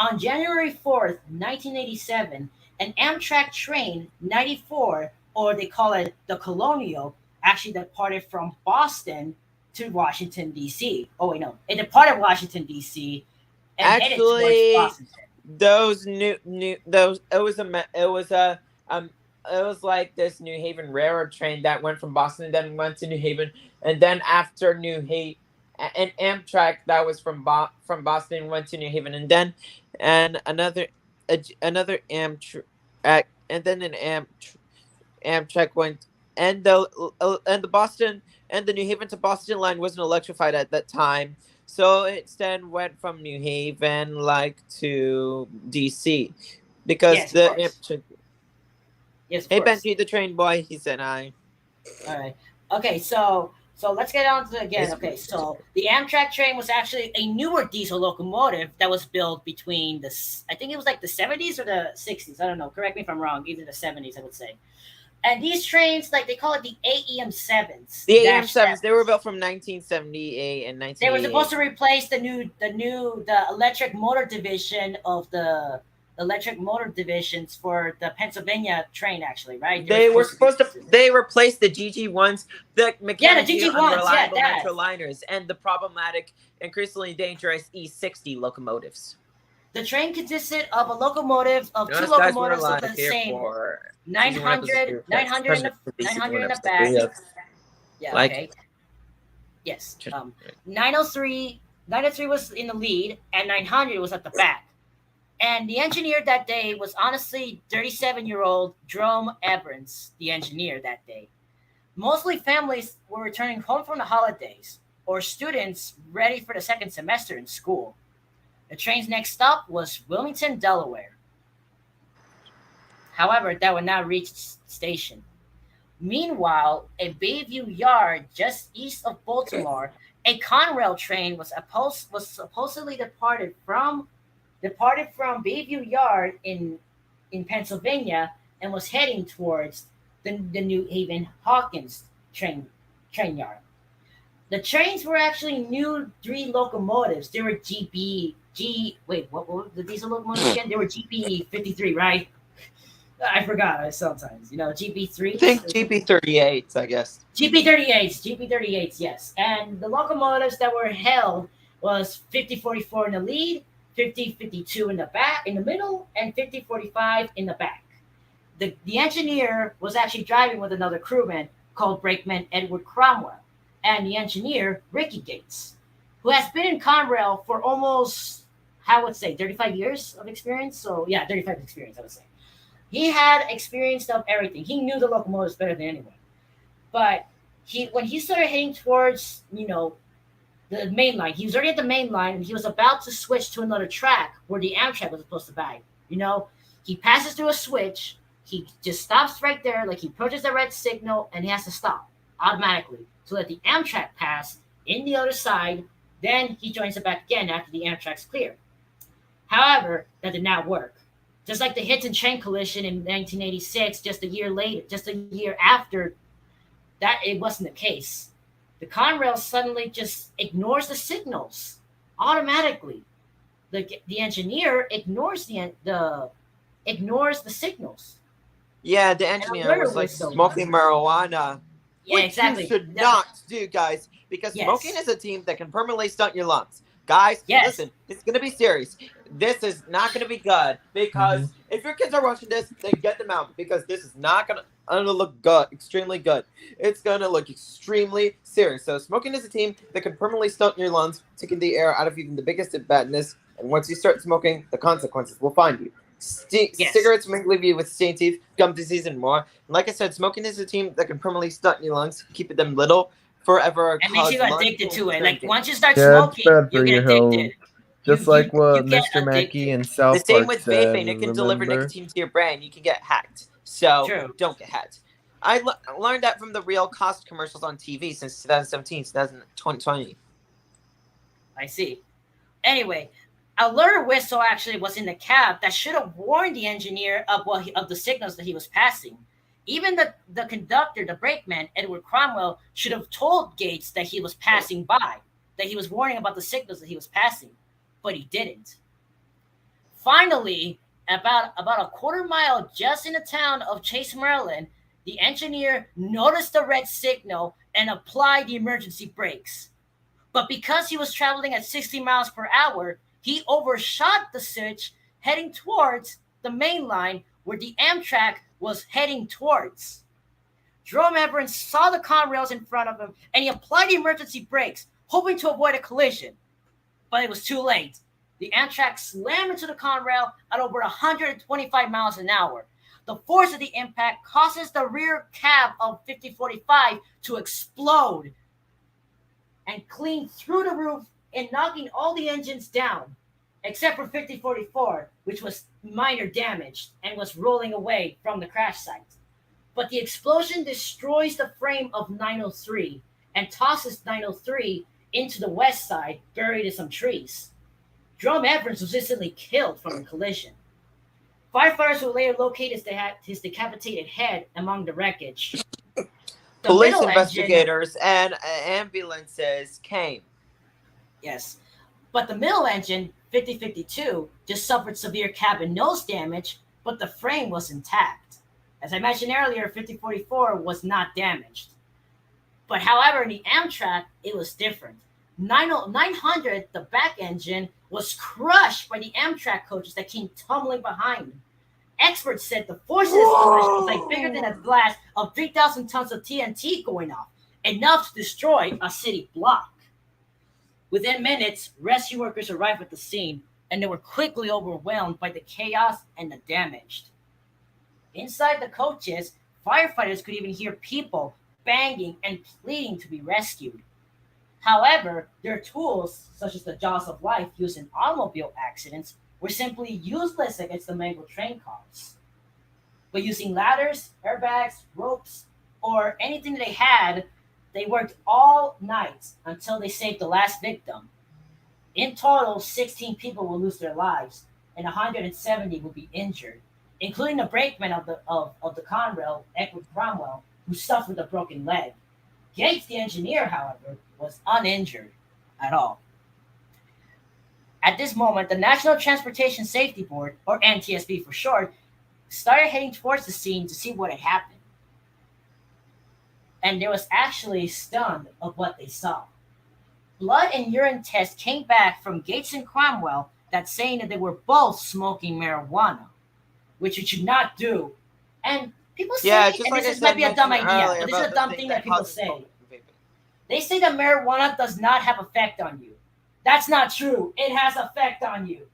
On January 4th, 1987, an Amtrak train 94, or they call it the Colonial, actually departed from Boston to Washington, D.C. Oh, wait, no. It departed Washington, D.C. and headed towards Actually, Boston. those new those um it was like this New Haven railroad train that went from Boston, then went to New Haven, and then after New Haven, an Amtrak that was from Boston went to New Haven, and then and another Amtrak, and then Amtrak went, and the Boston and the New Haven to Boston line wasn't electrified at that time, so it then went from New Haven like to DC, because Yes, of the course. Amtrak. Yes, of Hey course. Benji, the train boy, he said I. All right. Okay, so let's get on to it again. It's Okay, so the Amtrak train was actually a newer diesel locomotive that was built between I think it was like the 70s or the 60s. I don't know. Correct me if I'm wrong. Either the 70s, I would say. And these trains, like they call it the AEM sevens the AM dash sevens. They were sevens. built from 1978 and They were supposed 1988. to replace the electric motor division of the electric motor divisions for the Pennsylvania train. Actually, right? They were They were supposed to supposed to. replace it. They replaced the GG ones, the Yeah, the mechanically GG ones. Yeah, unreliable that. metro liners, and the problematic, increasingly dangerous E60 locomotives. The train consisted of a locomotive of two Us guys were locomotives of alive the here same for nine season one, episode hundred three, nine hundred in the President of the season 900 one, in the episode three back. of Yeah, like. okay. Yes. 903 was in the lead and 900 was at the back. And the engineer that day was honestly 37-year-old Jerome Ebrins, the engineer that day. Mostly families were returning home from the holidays or students ready for the second semester in school. The train's next stop was Wilmington, Delaware. However, that would not reach the station. Meanwhile, at Bayview Yard, just east of Baltimore, a Conrail train was supposedly departed from Bayview Yard in Pennsylvania and was heading towards the New Haven Hawkins train yard. The trains were actually new three locomotives. They were what were the diesel locomotives again? They were GP 53, right? I forgot. I sometimes GP I threes think or something. GP38s, I guess. GP38s, yes. And the locomotives that were held was 5044 in the lead, 5052 in the back, in the middle, and 5045 in the back. The engineer was actually driving with another crewman called brakeman Edward Cromwell, and the engineer Ricky Gates, who has been in Conrail for almost, I would say, 35 years of experience. So yeah, 35 experience, I would say. He had experience of everything. He knew the locomotives better than anyone. But when he started heading towards, the main line, he was already at the main line and he was about to switch to another track where the Amtrak was supposed to be. He passes through a switch, he just stops right there, like he approaches the red signal and he has to stop automatically to let the Amtrak pass in the other side. Then he joins it back again after the Amtrak's clear. However, that did not work. Just like the Hinton train collision in 1986, just a year after that, it wasn't the case. The Conrail suddenly just ignores the signals automatically. The engineer ignores the signals, Yeah, the and a engineer murder was like whistle. smoking marijuana, Yeah, which you exactly. should not do, guys, because smoking Yes, is a team that can permanently stunt your lungs. Guys, yes, listen, it's gonna be serious. This is not gonna be good, Mm-hmm. because if your kids are watching this, then get them out, because this is not gonna look good, extremely good. It's gonna look extremely serious. So smoking is a team that can permanently stunt your lungs, taking the air out of even the biggest of badness. And once you start smoking, the consequences will find you. yes. Cigarettes may leave you with stained teeth, gum disease, and more. And like I said, smoking is a team that can permanently stunt your lungs, keep them little, forever And makes cause you lung addicted to it. cancer and Like death. once you start Yeah, it's smoking, bad you for get your addicted. health. Just like You what get Mr. Mackey addicted. in The South same Park with said, vaping. It can deliver remember? nicotine to your brain. You can get hacked. So True. don't get hacked. Learned that from the real cost commercials on TV since 2017, 2020. I see. Anyway, a alert whistle actually was in the cab that should have warned the engineer of the signals that he was passing. Even the conductor, the brakeman, Edward Cromwell, should have told Gates that he was passing by, that he was warning about the signals that he was passing, but he didn't. Finally, about a quarter mile just in the town of Chase, Maryland, the engineer noticed the red signal and applied the emergency brakes. But because he was traveling at 60 miles per hour, he overshot the switch heading towards the main line where the Amtrak was heading towards. Jerome Evans saw the conrails in front of him and he applied the emergency brakes, hoping to avoid a collision. But it was too late. The Amtrak slammed into the Conrail at over 125 miles an hour. The force of the impact causes the rear cab of 5045 to explode and clean through the roof and knocking all the engines down, except for 5044, which was minor damaged and was rolling away from the crash site. But the explosion destroys the frame of 903 and tosses 903 into the west side, buried in some trees. Jerome Evans was instantly killed from the collision. Firefighters would later locate his decapitated head among the wreckage. The Police middle investigators and ambulances came. Yes. But the middle engine, 5052, just suffered severe cabin nose damage, but the frame was intact. As I mentioned earlier, 5044 was not damaged. But however, in the Amtrak, it was different. 900, the back engine, was crushed by the Amtrak coaches that came tumbling behind. Experts said the force of this collision was like bigger than a blast of 3,000 tons of TNT going off, enough to destroy a city block. Within minutes, rescue workers arrived at the scene, and they were quickly overwhelmed by the chaos and the damage. Inside the coaches, firefighters could even hear people banging and pleading to be rescued. However, their tools, such as the jaws of life used in automobile accidents, were simply useless against the mangled train cars. But using ladders, airbags, ropes, or anything they had, they worked all night until they saved the last victim. In total, 16 people will lose their lives, and 170 will be injured, including the brakeman of the Conrail, Edward Cromwell, who suffered a broken leg. Gates, the engineer, however, was uninjured at all. At this moment, the National Transportation Safety Board, or NTSB for short, started heading towards the scene to see what had happened. And they was actually stunned of what they saw. Blood and urine tests came back from Gates and Cromwell that saying that they were both smoking marijuana, which you should not do. And people say, Yeah, just and like I this said might be a dumb mentioned idea, earlier but this is about a the dumb thing thing that that people causes say. smoking vaping. They say that marijuana does not have effect on you. That's not true. It has effect on you.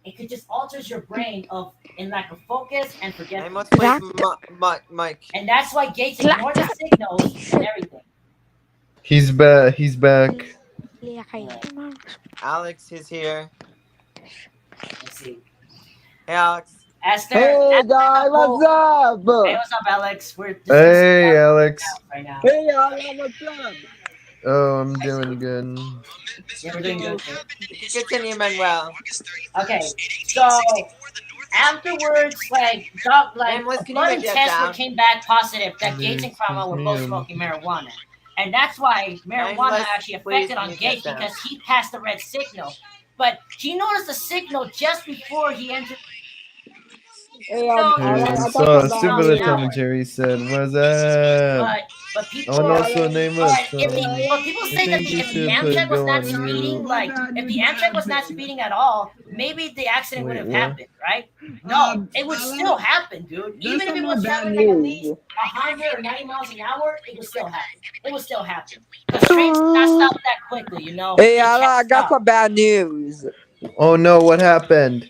It could just alters your brain of in lack of focus and I forgetfulness. must place Clack, Mike. And that's why Gates clack. ignored the signals and everything. He's back. He's back. Liya kayo. Right. Alex is here. Let's see. Hey, Alex. Hey Esther guys, what's Hey, up? what's up, Alex? We're discussing Hey, about Alex. right now. Hey Alan, what's up? Oh, I'm doing good. Yeah, we're doing good. Continue, Manuel. Okay, so afterwards, Nameless, a can you blood make and that tests down? came back positive that Gates and This Cromwell is were both me. smoking marijuana, and that's why marijuana Nameless, actually please affected on mute Gates that down. because he passed the red signal, but he noticed the signal just before he entered. Hey So Alan, it I I was got saw some a 60 bad miles an similar news. hour. commentary said, "What's up?" But Oh, and Hey people, also Alan, nameless. hey people I say that think the, you if the should Amtrak was go not on speeding, mute. what like bad if news the Amtrak was not happened? speeding at all, maybe the accident would Wait, have what? happened, right? No, it would Alan, still happen, dude. there's Even if some it more was bad traveling like at news. least 100 or 90 miles an hour, it would still happen. It would still happen because trains cannot stop that quickly. You know, Hey they Alan, can't I got stop. some bad news. Oh no, what happened?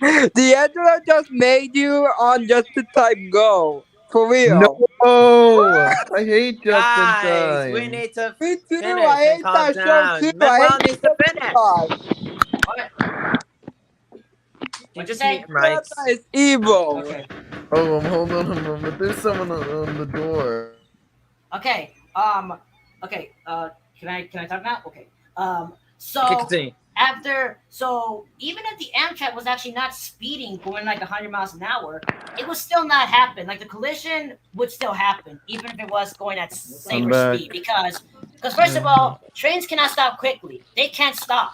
The Angela just made you on just to type go. For No, real. I hate just in Guys, we time. need to Me too, finish I and hate calm that show too. down. I Manuel hate needs the to show finish. What? You What'd you just mute say? your That mics. is evil. Okay. Oh, hold on a moment. There's someone on the door. Okay. Okay. Can I talk now? Okay. Okay, So continue. so even if the Amtrak was actually not speeding, going like 100 miles an hour, it would still not happen. Like the collision would still happen, even if it was going at safer back. speed. Because first of all, trains cannot stop quickly. They can't stop.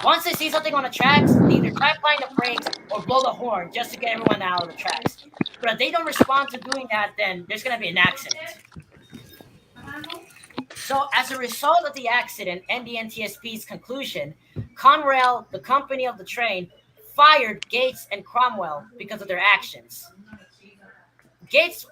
Once they see something on the tracks, they either try applying the brakes or blow the horn just to get everyone out of the tracks. But if they don't respond to doing that, then there's going to be an accident. So, as a result of the accident and the NTSB's conclusion, Conrail, the company of the train, fired Gates and Cromwell because of their actions. Gates,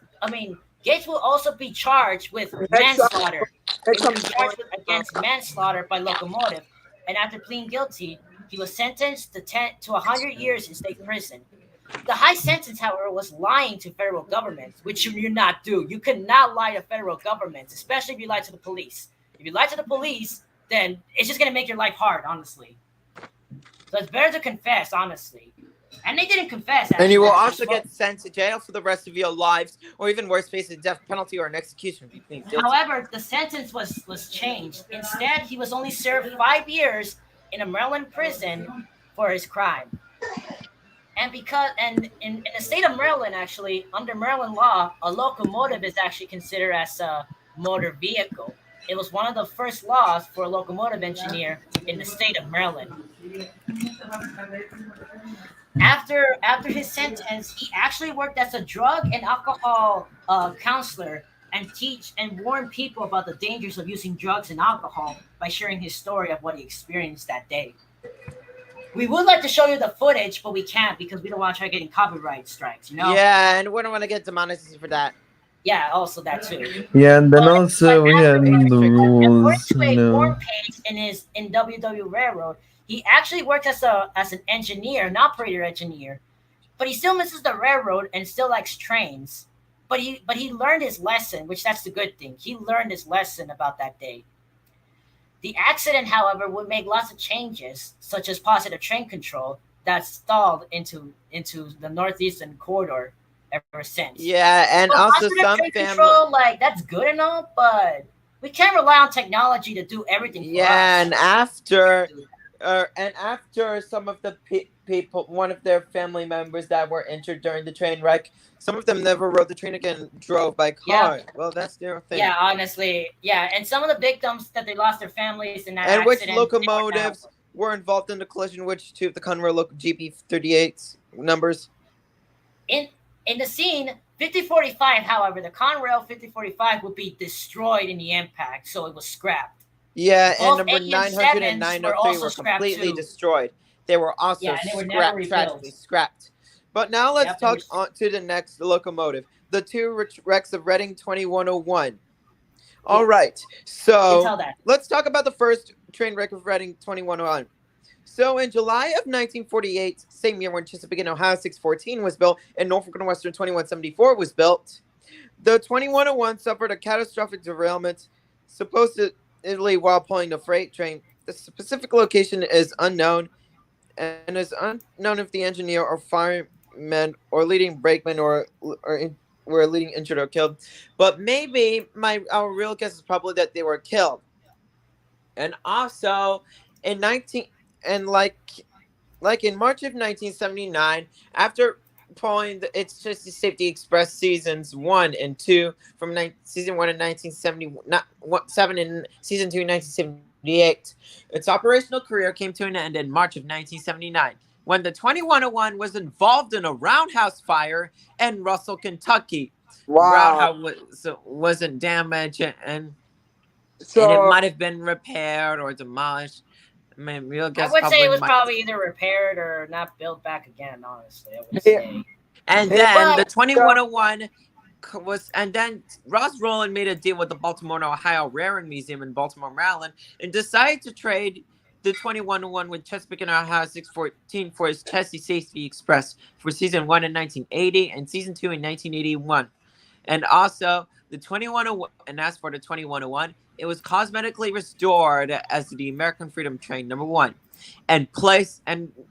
Gates will also be charged with Next up, manslaughter. He next will up. be charged against manslaughter by locomotive, and after pleading guilty, he was sentenced to 100 years in state prison. The high sentence, however, was lying to federal governments, which you do not do. You cannot lie to federal governments, especially if you lie to the police. If you lie to the police, then it's just going to make your life hard, honestly. So it's better to confess, honestly. And they didn't confess. And you will actually. also get sent to jail for the rest of your lives, or even worse, face a death penalty or an execution. However, the sentence was changed. Instead, he was only served 5 years in a Maryland prison for his crime. And in the state of Maryland, actually, under Maryland law, a locomotive is actually considered as a motor vehicle. It was one of the first laws for a locomotive engineer in the state of Maryland. After his sentence, he actually worked as a drug and alcohol counselor and teach and warn people about the dangers of using drugs and alcohol by sharing his story of what he experienced that day. We would like to show you the footage, but we can't because we don't want to try getting copyright strikes, you know? Yeah, and we don't want to get demonetized for that. Yeah, also that too. Yeah, and then But, also we had the according rules, to you a know. forum page in WW Railroad, he actually worked as an engineer, an operator engineer, but he still misses the railroad and still likes trains. But he learned his lesson, which that's the good thing. He learned his lesson about that day. The accident, however, would make lots of changes, such as positive train control, that stalled into the northeastern corridor ever since. Yeah, and So also positive some train family. control, like that's good and all, but we can't rely on technology to do everything for Yeah, us. and after some of the people, one of their family members that were injured during the train wreck, some of them never rode the train again, drove by Yeah, car. Well, that's their thing. yeah, honestly, yeah. And some of the victims that they lost their families in that And which accident, they were now locomotives were involved in the collision? Which two of the Conrail GP38 numbers? in in the scene 5045. However, the Conrail 5045 would be destroyed in the impact, so it was scrapped. Yeah, and Both number 80 and 900 and 7s were 903 also were scrapped completely too. destroyed. They were also Yeah, and they were never scrapped, tragically rebuilt. scrapped. But now let's Yep, they were. talk on to the next locomotive, the two wrecks of Reading 2101. All Yeah, right, you can so tell that. let's talk about the first train wreck of Reading 2101. So in July of 1948, same year when Chesapeake and Ohio 614 was built and Norfolk and Western 2174 was built, the 2101 suffered a catastrophic derailment, supposedly while pulling a freight train. The specific location is unknown, and is unknown if the engineer or fireman or leading brakeman were leading injured or killed. But maybe our real guess is probably that they were killed. And also in 19 and like in March of 1979, after pulling its Chassis Safety Express seasons 1 and 2 from season 1 in 1970, not 7 and season 2 in 1978, its operational career came to an end in March of 1979 when the 2101 was involved in a roundhouse fire in Russell, Kentucky. Wow. Wasn't damaged, and it So might have been repaired or demolished. I mean, real I guess would say probably it was might. probably either repaired or not built back again. Honestly, I would yeah, say. And yeah, then the But 2101 was, and then Ross Rowland made a deal with the Baltimore and Ohio Railroad Museum in Baltimore, Maryland, and decided to trade the 2101 with Chesapeake and Ohio 614 for his Chassis Safety Express for season 1 in 1980 and season 2 in 1981. And also the 2101, and as for the 2101, it was cosmetically restored as the American Freedom Train number 1 and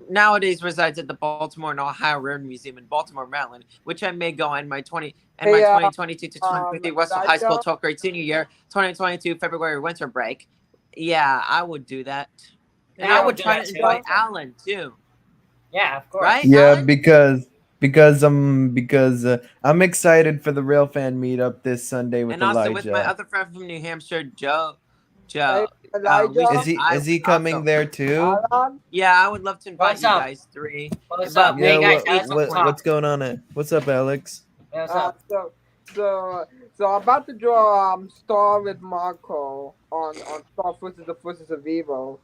nowadays resides at the Baltimore and Ohio Railroad Museum in Baltimore, Maryland, which I may go in my hey, 2022 to 2023 Western High School Daija, 12th grade senior year, 2022 February winter break. Yeah, I would do that. And yeah, I I would would do try that to too. invite Alan too. Yeah, of Right, course. Yeah, Alan? because I'm excited for the Railfan meetup this Sunday with And also with my Elijah. other friend from New Hampshire, Joe. Joe. Elijah? Is he coming also, there too? Alan? yeah, I would love to invite What's you up? guys three. What's But up? we Hey Yeah, guys, we let's need more. talk. what's going on? What's up, Alex? What's Uh, up? so, so I'm about to draw Star with Marco on Star versus the Forces of Evil.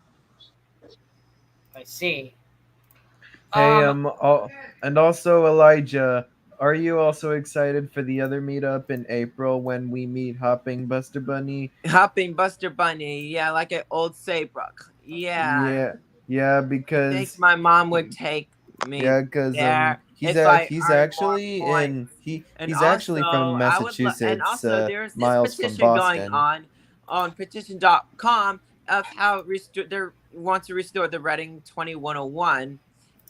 I see. Hey, Um, and also Elijah, are you also excited for the other meetup in April when we meet Hopping Buster Bunny? Hopping Buster Bunny, yeah, like at Old Saybrook. Yeah. Yeah, yeah, I think because my mom would take me yeah, because there if I he's earned more actually points. And he's also, actually from and Massachusetts, also there's this miles from petition going Boston. on petition.com of how they want to restore the Reading 2101.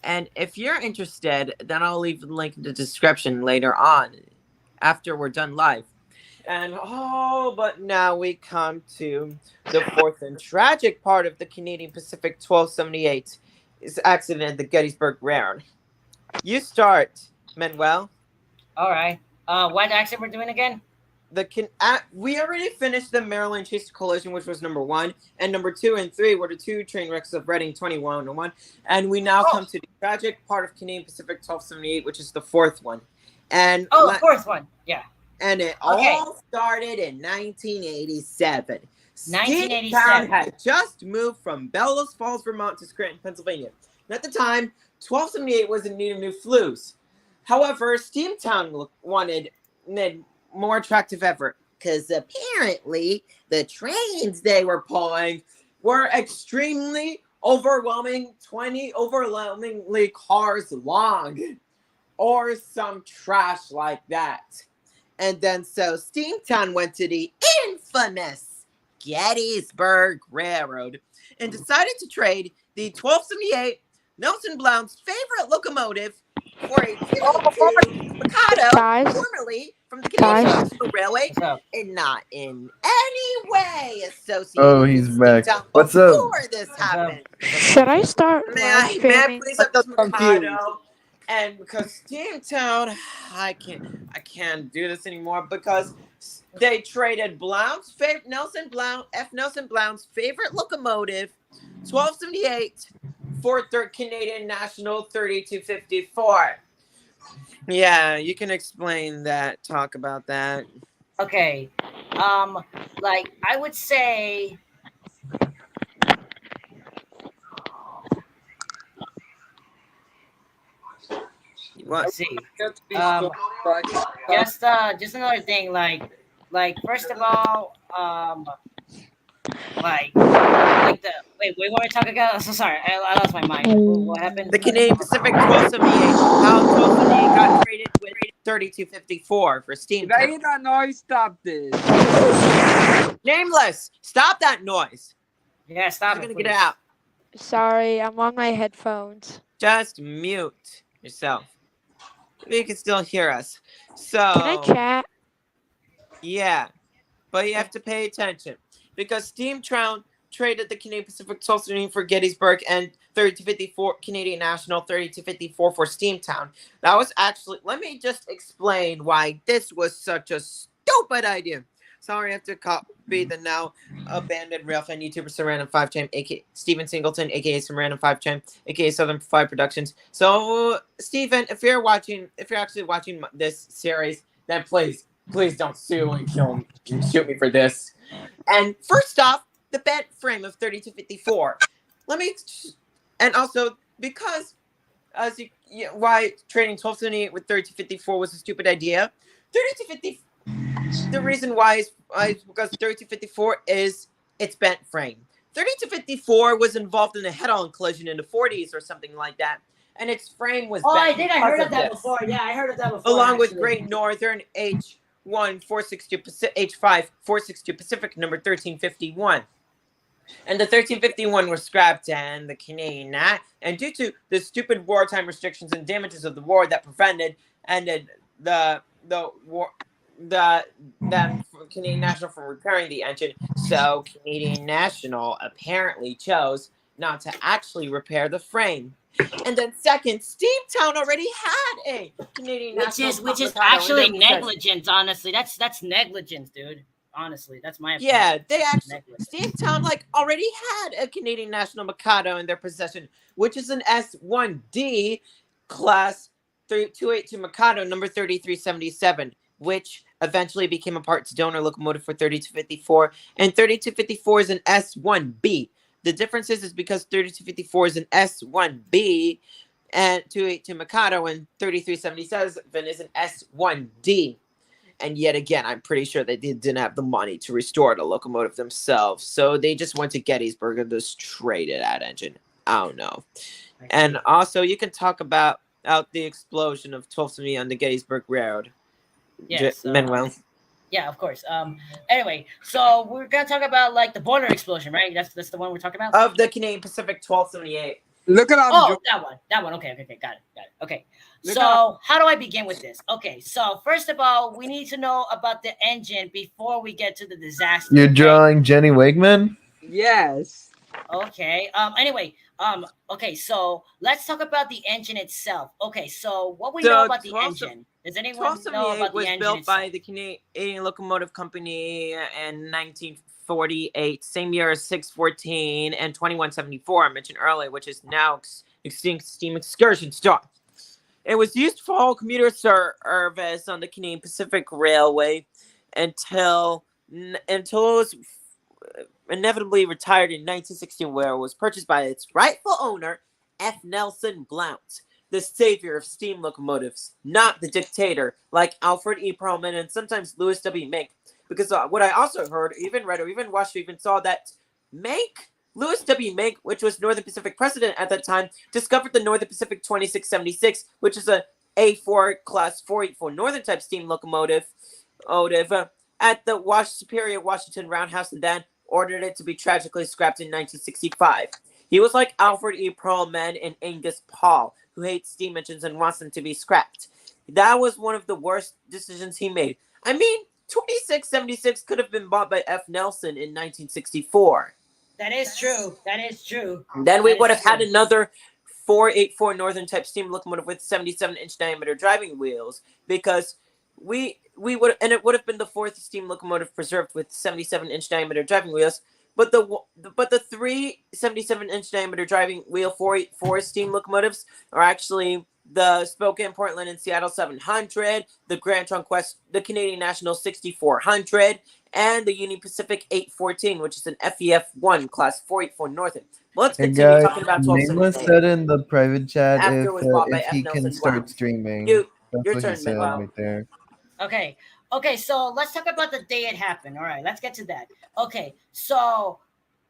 And if you're interested, then I'll leave the link in the description later on after we're done live. And but now we come to the fourth and tragic part of the Canadian Pacific 1278 is accident at the Gettysburg Railroad. You start, Manuel. all right. What accent we're doing again? We already finished the Maryland Chase collision, which was number 1, and number 2 and 3 were the 2 train wrecks of Reading 2101, and we now Oh. come to the tragic part of Canadian Pacific 1278, which is the fourth one. And Oh, the fourth one. Yeah. And it Okay. all started in 1987. 1987. Steamtown had just moved from Bellows Falls, Vermont to Scranton, Pennsylvania. And at the time, 1278 was in need of new flues. However, Steamtown wanted more attractive effort because apparently the trains they were pulling were extremely overwhelmingly cars long or some trash like that. And then so Steamtown went to the infamous Gettysburg Railroad and decided to trade the 1278 Nelson Blount's favorite locomotive for a 2-2 Mikado, Guys. formerly from the Canadian Guys. National Railway, What's up? and not in any way associated Oh, he's with back. Steamtown What's up? before this happened. Should I start May live I streaming? please have this I'm confused. Mikado? And because Steamtown, I can't do this anymore because they traded Nelson Blount's favorite locomotive, 1278, for Canadian National 3254. Yeah, you can explain that. Talk about that. Okay. Like I would say. What? Let's see. Get to be Um, so right. Just another thing. Like first of all, like the wait. We want to talk about. So sorry, I lost my mind. What happened? The Canadian Pacific 1278. How 1278 got traded with 3254 for If I Steamtown. hear that noise, stop this. Nameless. Stop that noise. Yeah, stop I'm it. gonna Please. get it out. Sorry, I'm on my headphones. Just mute yourself. Maybe you can still hear us. So Can I chat? yeah, but you have to pay attention because Steamtown traded the Canadian Pacific 1278 for Gettysburg and 3254 Canadian National 3254 for Steamtown. That was actually. Let me just explain why this was such a stupid idea. Sorry, I have to copy the now abandoned railfan YouTuber Some Random 5 Cham, aka Steven Singleton, aka Some Random 5 Cham, aka Southern 5 Productions. So, Steven, if you're actually watching this series, then please don't sue and shoot me for this. And first off, the bent frame of 3254. And also because why trading 1278 with 3254 was a stupid idea. 3254. The reason why is because 3254 is its bent frame. 3254 was involved in a head-on collision in the 40s or something like that, and its frame was Oh, bent. I think I heard because of that this. before. Yeah, I heard of that before. Along with actually. Great Northern H1 462 H5 462 Pacific number 1351. And the 1351 was scrapped, and the Canadian and due to the stupid wartime restrictions and damages of the war that prevented ended the war. Them Canadian National from repairing the engine, so Canadian National apparently chose not to actually repair the frame. And then second, Steamtown already had a Canadian National, which is Mikado, actually and then- negligence. Honestly, that's negligence, dude. Honestly, that's my Yeah, opinion. they actually Necklace. Steamtown like already had a Canadian National Mikado in their possession, which is an S1D class 282 Mikado number 3377, which eventually became a parts donor locomotive for 3254, and 3254 is an S1B. The difference is because 3254 is an S1B and 282 Mikado and 3377 is an S1D. And yet again, I'm pretty sure they didn't have the money to restore the locomotive themselves. So they just went to Gettysburg and just traded that engine. I don't know. And also, you can talk about the explosion of Tulsa on the Gettysburg Railroad. Yes. Manuel. Yeah, of course. Anyway, so we're gonna talk about like the boiler explosion, right? That's the one we're talking about. Of the Canadian Pacific 1278. Look at Oh, that one. Okay, got it. Okay. Look So how do I begin with this? Okay, so first of all, we need to know about the engine before we get to the disaster. You're okay? drawing Jenny Wigman? Yes. Okay. Anyway. Okay. So let's talk about the engine itself. Okay. So what we know about the engine? Does anyone know about the was engine built itself? by the Canadian Locomotive Company in 1948, same year as 614 and 2174 I mentioned earlier, which is now extinct steam excursion star. It was used for all commuter service on the Canadian Pacific Railway until it was inevitably retired in 1916, where it was purchased by its rightful owner, F. Nelson Blount, the savior of steam locomotives, not the dictator like Alfred E. Perlman and sometimes Louis W. Mink. Because what I also heard, even read, or even watched, or even saw that Louis W. Mink, which was Northern Pacific president at that time, discovered the Northern Pacific 2676, which is a A4 class 484 Northern type steam locomotive at the Superior Washington Roundhouse, and then ordered it to be tragically scrapped in 1965. He was like Alfred E. Perlman and Angus Paul, who hates steam engines and wants them to be scrapped. That was one of the worst decisions he made. I mean, 2676 could have been bought by F. Nelson in 1964. That is true. Then we would have had another 484 Northern type steam locomotive with 77-inch diameter driving wheels, because we would, and it would have been the fourth steam locomotive preserved with 77-inch diameter driving wheels. But the three 77-inch diameter driving wheel 484 steam locomotives are actually the Spokane, Portland, and Seattle 700, the Grand Trunk West, the Canadian National 6400, and the Union Pacific 814, which is an FEF1 class 484 Northern. Let's Hey continue guys, talking about Nameless 1278. said in the private chat After it was bought by if F. he Nelson can start Blount. streaming. Your That's what he turn, said Manuel. right there. Okay, so let's talk about the day it happened. All right, let's get to that. Okay, so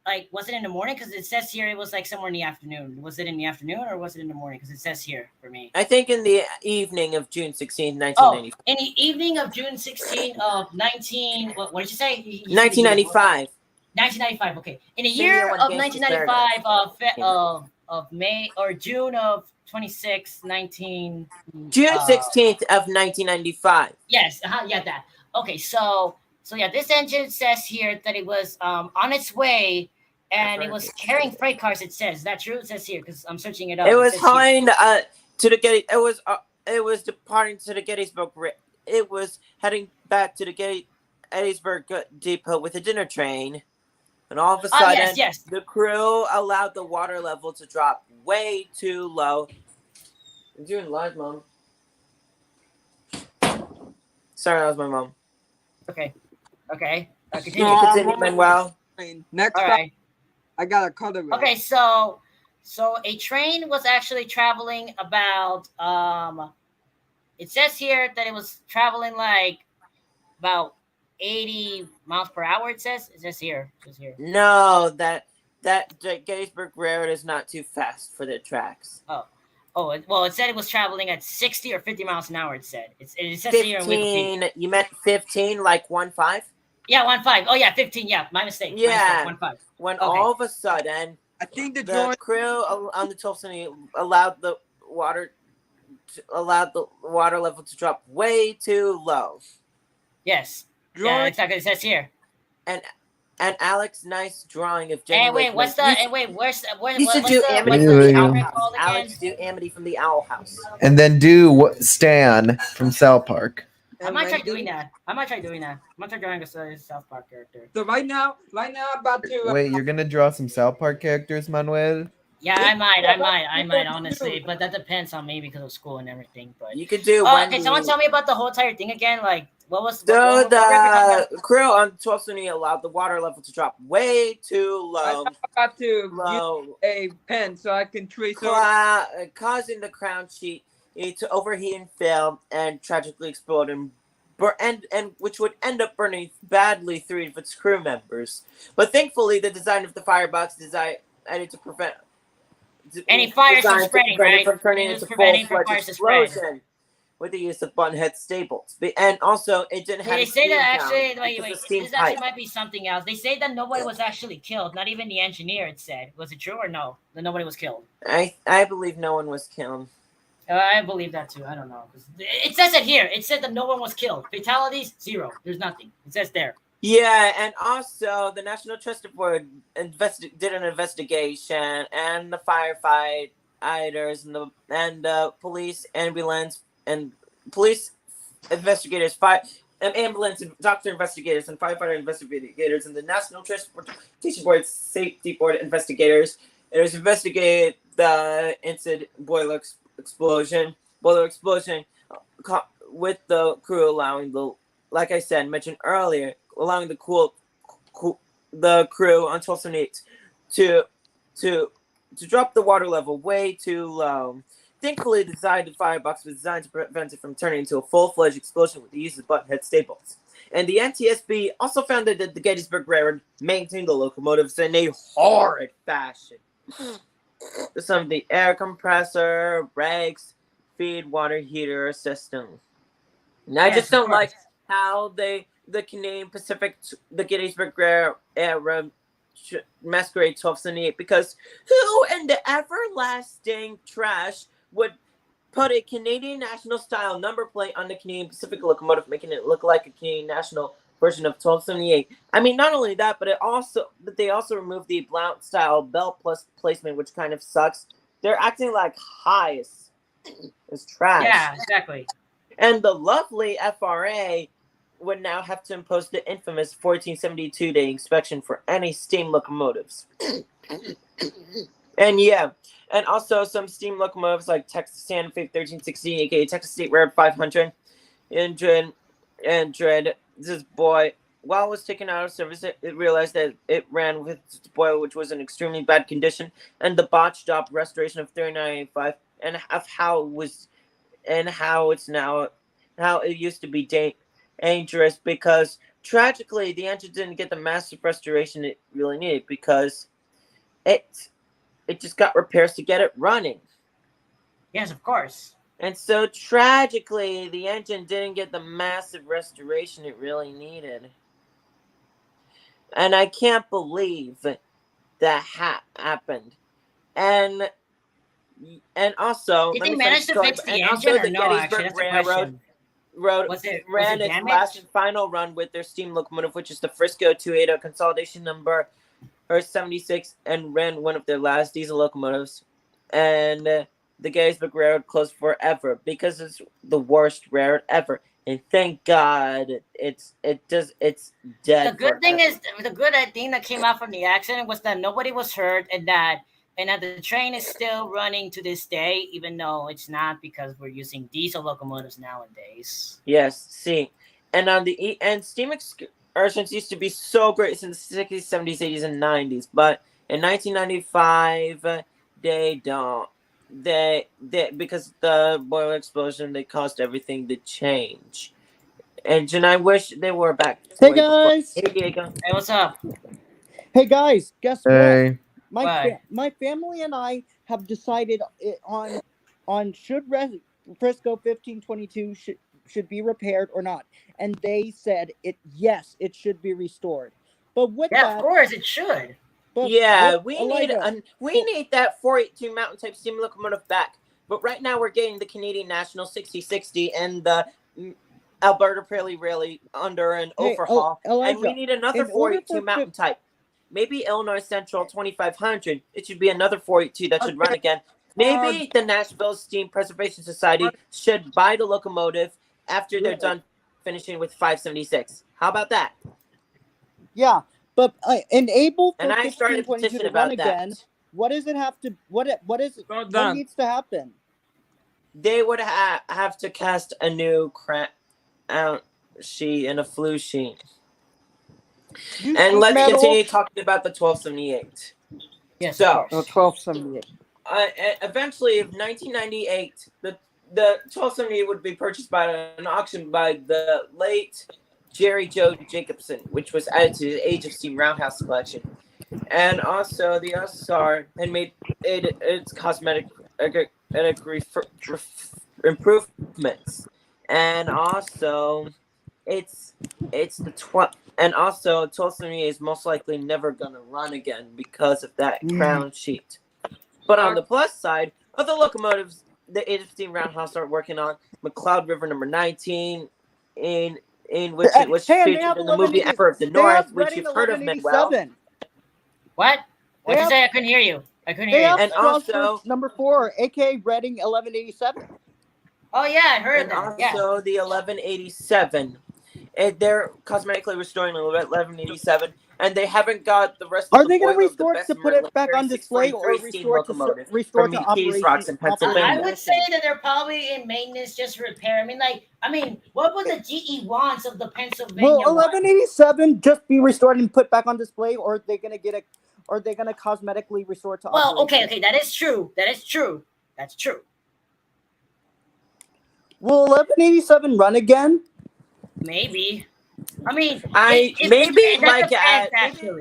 like, was it in the morning? Because it says here it was like somewhere in the afternoon. Was it in the afternoon or was it in the morning? Because it says here for me. I think in the evening of June 16, Oh, 1995. in the evening of June 16 of 19. What did you say? You said 1995. 1995. Okay, in the Same year year when of Gangsta's 1995 of May or June of 26, 19. June 16th of 1995. Yes, yeah, that. Okay, so yeah, this engine says here that it was on its way, and it was carrying freight cars. It says, is that true? It says here because I'm searching it up. It was says here. behind to the it was departing to the Gettysburg. It was heading back to the Gettysburg depot with a dinner train, and all of a sudden, yes. the crew allowed the water level to drop way too low. I'm doing live, Mom. Sorry, that was my mom. Okay. Continue. Continue, Manuel. Next All up, right. I got a color. Okay, so a train was actually traveling about it says here that it was traveling like about 80 miles per hour. It says here. No, that Gettysburg Railroad is not too fast for the tracks. Well, it said it was traveling at 60 or 50 miles an hour. It said it says 15. here in Wikipedia. You meant 15, like 1.5? Yeah, 1.5. Oh yeah, 15. Yeah, my mistake. Yeah. 1.5. When all of a sudden, I think the crew on the Tulsa allowed the water level to drop way too low. Yes. Yeah, exactly. It says here. And Alex, nice drawing of Jenny. Where's you should do Amity from the Owl House. Alex, do Amity from the Owl House. And then do Stan from South Park. I and might try Lindy. doing that. I might try doing that. I might try drawing a South Park character. So right now, I'm about to. Wait, you're gonna draw some South Park characters, Manuel? Yeah, Yeah, I might honestly, but that depends on me because of school and everything. But You could do okay, someone Wendy. tell me about the whole entire thing again. Like, So what were we talking about? the crew on 12th Sunny allowed the water level to drop way too I'm low, about to use low, a pen so I can trace over. causing the crown sheet to overheat and fail and tragically explode and which would end up burning badly three of its crew members. But thankfully, the design of the firebox designed to prevent Any fires from designed to spreading, prevent it right? from turning It was into preventing from full-fledged fires to spread. explosion with the use of buttonhead staples. And also, it didn't have They a say steam that town actually. Wait, because wait. the steam This actually pipe. might be something else. They say that nobody was actually killed. Not even the engineer. It said. Was it true or no? That nobody was killed. I believe no one was killed. I believe that too. I don't know. It says it here. It said that no one was killed. Fatalities, 0. There's nothing. It says there. Yeah, and also the National Trust Board did an investigation, and the firefighters and the police, ambulance, and police investigators, ambulance and doctor investigators, and firefighter investigators, and the National Transportation Board Safety Board investigators. It was investigated the incident boiler explosion with the crew allowing like I said, mentioned earlier, allowing the crew on 1278 to drop the water level way too low. Thankfully, the design of the firebox was designed to prevent it from turning into a full-fledged explosion with the use of buttonhead staples. And the NTSB also found that the Gettysburg Railroad maintained the locomotives in a horrid fashion. Some of the air compressor, brakes, feed water heater system. And I just don't like how the Canadian Pacific, the Gettysburg Railroad masquerade 1278, because who in the everlasting trash would put a Canadian National style number plate on the Canadian Pacific locomotive, making it look like a Canadian National version of 1278? I mean, not only that, but they also removed the Blount style belt plus placement, which kind of sucks. They're acting like high is trash. Yeah, exactly. And the lovely FRA would now have to impose the infamous 1472-day inspection for any steam locomotives. And yeah, and also some steam locomotives like Texas Santa Fe 1360, aka Texas State Railroad 500, and this boy, while it was taken out of service, it realized that it ran with its boiler, which was in extremely bad condition, and the botched job restoration of 3985, and of how it used to be dangerous, because tragically the engine didn't get the massive restoration it really needed, because it just got repairs to get it running. Yes, of course. And so tragically the engine didn't get the massive restoration it really needed. And I can't believe that happened. And also, Did they manage to fix the engine or no? Actually, that's a question. Ran its last and final run with their steam locomotive, which is the Frisco 280 consolidation number 76, and ran one of their last diesel locomotives. And the Gettysburg Railroad closed forever because it's the worst railroad ever. And thank God it's dead. The good thing that came out from the accident was that nobody was hurt, and that the train is still running to this day, even though it's not, because we're using diesel locomotives nowadays. Yes, see. And on the and steam excursions used to be so great since the 60s, 70s, 80s, and 90s. But in 1995, they don't. They because the boiler explosion, they caused everything to change. And I wish they were back. Hey guys! Hey Diego. Hey, what's up? Hey guys! Guess Hey. what? My family and I have decided on should Frisco 1522 should be repaired or not, and they said yes, it should be restored. But with that, of course it should. But yeah, we need that 482 mountain type steam locomotive back. But right now we're getting the Canadian National 6060 and the Alberta Prairie Rally under an overhaul, Elijah, and we need another 482 mountain type. Maybe Illinois Central 2500. It should be another 482 that should run again. Maybe the Nashville Steam Preservation Society should buy the locomotive after they're done finishing with 576. How about that? Yeah, but enable for And I started a 1522 petition to run about that. again. What does it have to? What Well done. needs to happen? They would have to cast a new out sheet and a flu sheet. You And sheet let's metal. continue talking about the 1278. Yes, So, of course. 1278. Eventually, of 1998, the 1278 would be purchased by an auction by the late Jerry Joe Jacobson, which was added to the Age of Steam Roundhouse collection. And also, the USSR had made its cosmetic improvements. And also, it's the and also 1278 is most likely never gonna run again because of that crown sheet. But on the plus side, other locomotives the Age of Steam Roundhouse are working on McCloud River number 19, in which it was Hey, and they featured have in the movie 1180 Emperor of the They North, have which Reading you've heard of, Manuel. 1187. What? What'd They you say? I couldn't hear you. I couldn't They hear have you. And also- Strasbourg number 4, aka Reading 1187. Oh yeah, I heard And that. Yeah. also the 1187. They're cosmetically restoring 1187, and they haven't got the rest of Are the they going to boiler of the restore it to put it back on display, or 3643 steam restore it locomotive to restore from to Keys operation? Rocks in Pennsylvania. I would say that they're probably in maintenance, just repair. I mean, what would the GE wants of the Pennsylvania Will 1187 just be restored and put back on display, or are they going to get it? Or are they going to cosmetically restore it to Well, operation? okay, that is true. That's true. Will 1187 run again? Maybe. I mean, maybe that like depends, at actually.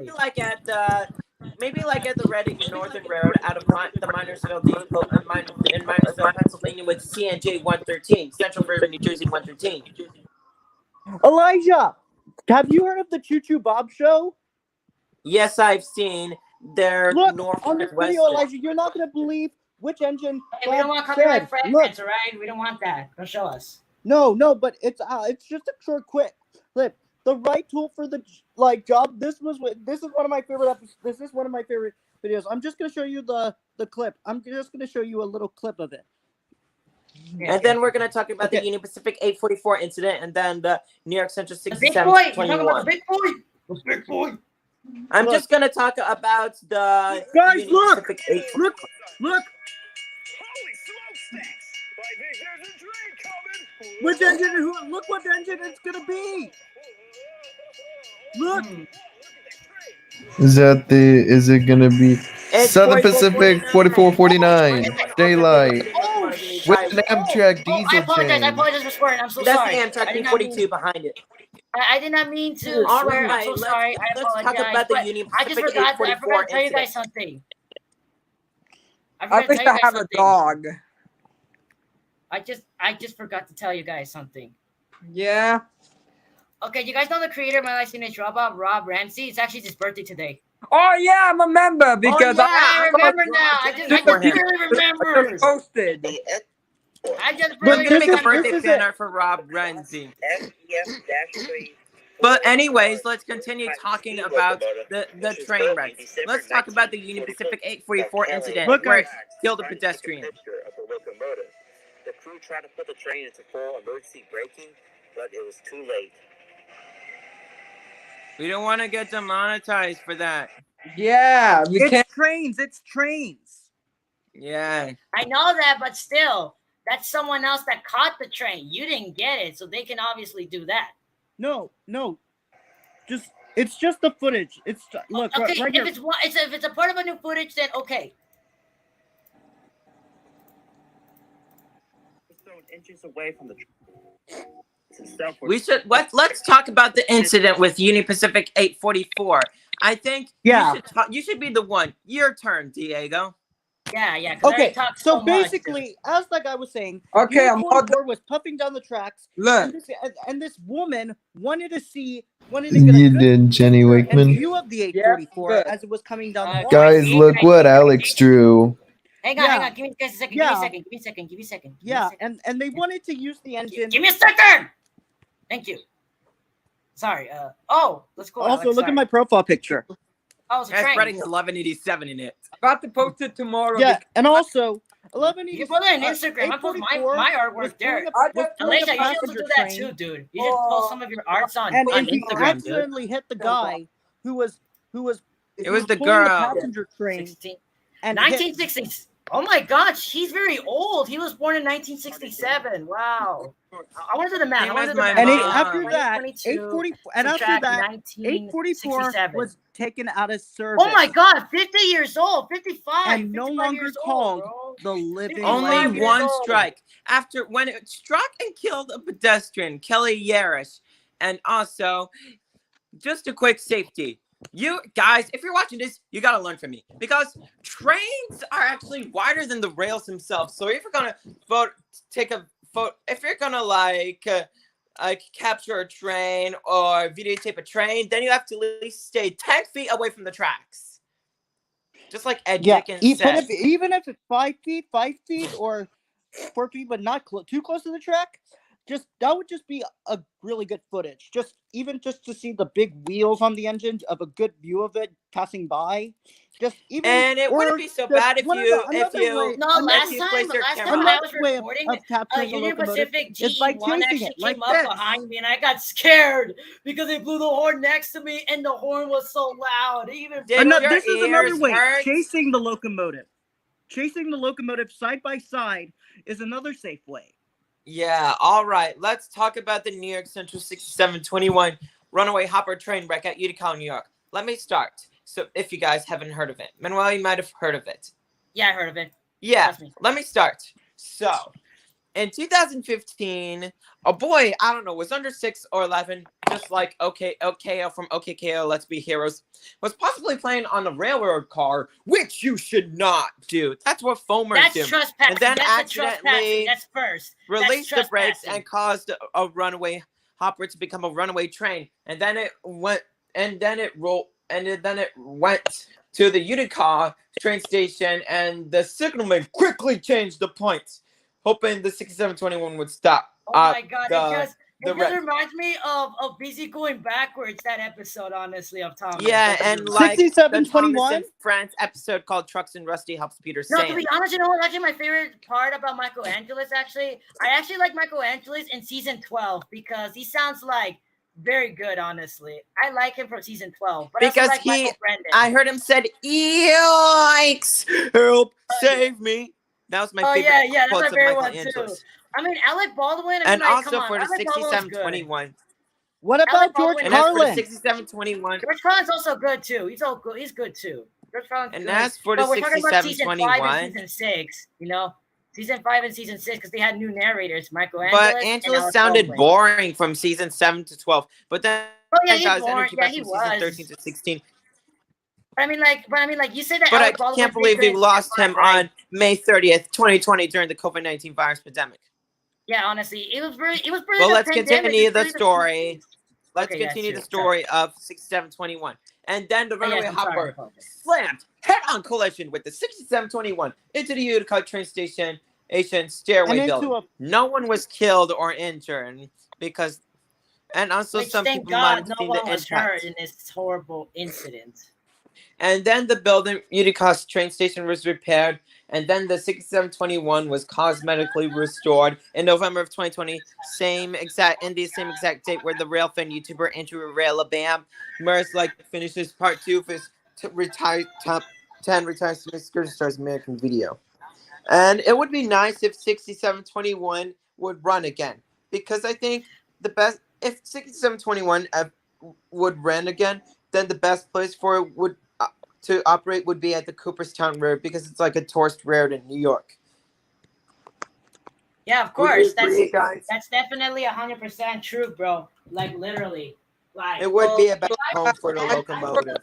maybe like at the Reading Northern Railroad out of the Minersville Depot in Minersville, Pennsylvania, with CNJ 113, Central River, New Jersey 113. Elijah, have you heard of the Choo Choo Bob show? Yes, I've seen their Look North on this and video, Western. Elijah. You're not going to believe which engine. Hey, we don't want Bob copyright said. fragments, all right? We don't want that. Don't show us. No, but it's just a short quick clip. The right tool for the job. This is one of my favorite episodes. This is one of my favorite videos. I'm just gonna show you the clip. I'm just gonna show you a little clip of it. And then we're going to talk about the Okay. Union Pacific 844 incident, and then the New York Central The big boy. You're talking about 6721. the big boy. The big boy. I'm Look. just going to talk about the Guys, Union look! Pacific 844. Look. Which engine? Look what engine it's gonna be. Look. Is it gonna be It's Southern Pacific 4449 daylight Oh, with an Amtrak I diesel apologize. I change? apologize for swearing. I'm so That's sorry. the I Amtrak did not mean- B42 behind it. I did not mean to All swear. right, I'm so sorry. I let's apologize. talk about the but Union I just Pacific forgot. I 844 forgot to tell you guys incident. something. I wish I had a dog. I just forgot to tell you guys something. Yeah. Okay, you guys know the creator of My Life's Teenage Dropout, Rob Ramsey? It's actually his birthday today. Oh yeah, I'm a member because yeah. I remember now. I just barely remember. posted. I just We're barely gonna make a this birthday is fan it. art for Rob Renzi. But anyways, let's continue talking about the train wrecks. Let's talk about the Union Pacific 844 incident Look, where it guys. killed a pedestrian. The crew tried to put the train into full emergency braking, but it was too late. We don't want to get demonetized for that. Yeah, we can't. It's trains. Yeah. I know that, but still, that's someone else that caught the train. You didn't get it, so they can obviously do that. No. It's just the footage. It's look Okay, right here. if it's a part of a new footage, then okay. Thrown inches away from the Let's talk about the incident with Union Pacific 844. I think Yeah. you should be the one. Your turn, Diego. Yeah. 'cause I already Okay, talked so much. basically, as the guy was saying, Okay, I'm all 44 was puffing down the tracks, Look. and this woman wanted to get a You good did, Jenny picture and Wakeman. view of the 844 good. as it was coming down the line. Guys, look what Alex drew. Hang Yeah. on. Give me a second. Yeah. Give me a second. Yeah, and they wanted to use the engine. Give me a second. Thank you. Sorry. Let's go. Also, Alex, look at my profile picture. Oh, it's a Has train. Reading 1187 in it. About to post it tomorrow. Yeah, and also, You can put it on Instagram. I post my artwork there. Alicia, you should also do that too, dude. You should post some of your arts on And he Instagram, dude. accidentally hit the guy who was It was the pulling the girl. passenger train 16. and 1960s. Oh my God, he's very old. He was born in 1967. Wow. I want to do the math. Same I want to as do the my math. and mom. after that 2022 844 1967 was taken out of service. Oh my God, 50 years old, 55. And no 55 longer years called old, the living Only Five years one old. strike. After when it struck and killed a pedestrian, Kelly Yarish. And also, just a quick safety. You guys, if you're watching this, you gotta learn from me. Because trains are actually wider than the rails themselves. So if you're gonna take a photo, if you're gonna like capture a train or videotape a train, then you have to at least stay 10 feet away from the tracks. Just like Ed Dickens said. Even if it's 5 feet or 4 feet, but not too close to the track, that would just be a really good footage. Just to see the big wheels on the engine, of a good view of it passing by. And it wouldn't be so bad if you last time I was recording, of capturing a Union locomotive Pacific is by GE1 chasing actually it like came up this. behind me, and I got scared because they blew the horn next to me, and the horn was so loud. This is another way. Hurt? Chasing the locomotive side by side is another safe way. Yeah, all right. Let's talk about the New York Central 6721 runaway hopper train wreck at Utica, New York. Let me start. So if you guys haven't heard of it. Manuel, you might have heard of it. Yeah, I heard of it. Yeah, let me start. So, in 2015, a boy, I don't know, was under 6 or 11, just like OKO from OKKO, Let's Be Heroes, was possibly playing on a railroad car, which you should not do. That's what foamers do. That's trespassing. And then That's accidentally That's first. released the brakes and caused a runaway hopper to become a runaway train. And then it went to the Utica train station, and the signalman quickly changed the points, hoping the 6721 would stop. Oh my God! It just reminds me of BZ going backwards. That episode, honestly, of Thomas. Yeah, and like 6721 France episode called "Trucks and Rusty Helps Peter No, Sand." to be honest, you know what? Actually, my favorite part about Michael Angeles, I actually like Michael Angeles in season 12 because he sounds like very good. Honestly, I like him from season 12 but because I heard him said, "Yikes! Help! Save me!" That was my favorite. Yeah, that's my favorite one Angeles. too. I mean, Alec Baldwin, and also for the 6721. What about George Carlin? 6721. George Carlin's also good too. He's good. He's good too. George Carlin's and good. as for the 6721, season 6, you know, season 5 and season 6, because they had new narrators, Michael Angeles. But Angeles sounded boring from season 7 to 12. But then he was. Season 13 to 16. But I mean, like you said that. But I can't believe we lost him on May 30th, 2020, during the COVID-19 virus pandemic. Yeah, honestly, it was really. Well, let's continue the story. Let's continue the story of 6721. And then the runaway hopper slammed head-on collision with the 6721 into the Utica train station stairway building. No one was killed or injured because, and also some people might have seen the impact in this horrible incident. And then the building, Utica's train station, was repaired. And then the 6721 was cosmetically restored in November of 2020, in the same exact date where the rail fan YouTuber Andrew Railabam finishes part 2 of his top 10 retired Scooter Stars American video. And it would be nice if 6721 would run again, because I think if 6721 would run again, then the best place for it to operate would be at the Cooperstown Road, because it's like a tourist road in New York. Yeah, of course. That's definitely 100% true, bro. Like literally. Like it would be a better home for the locomotive.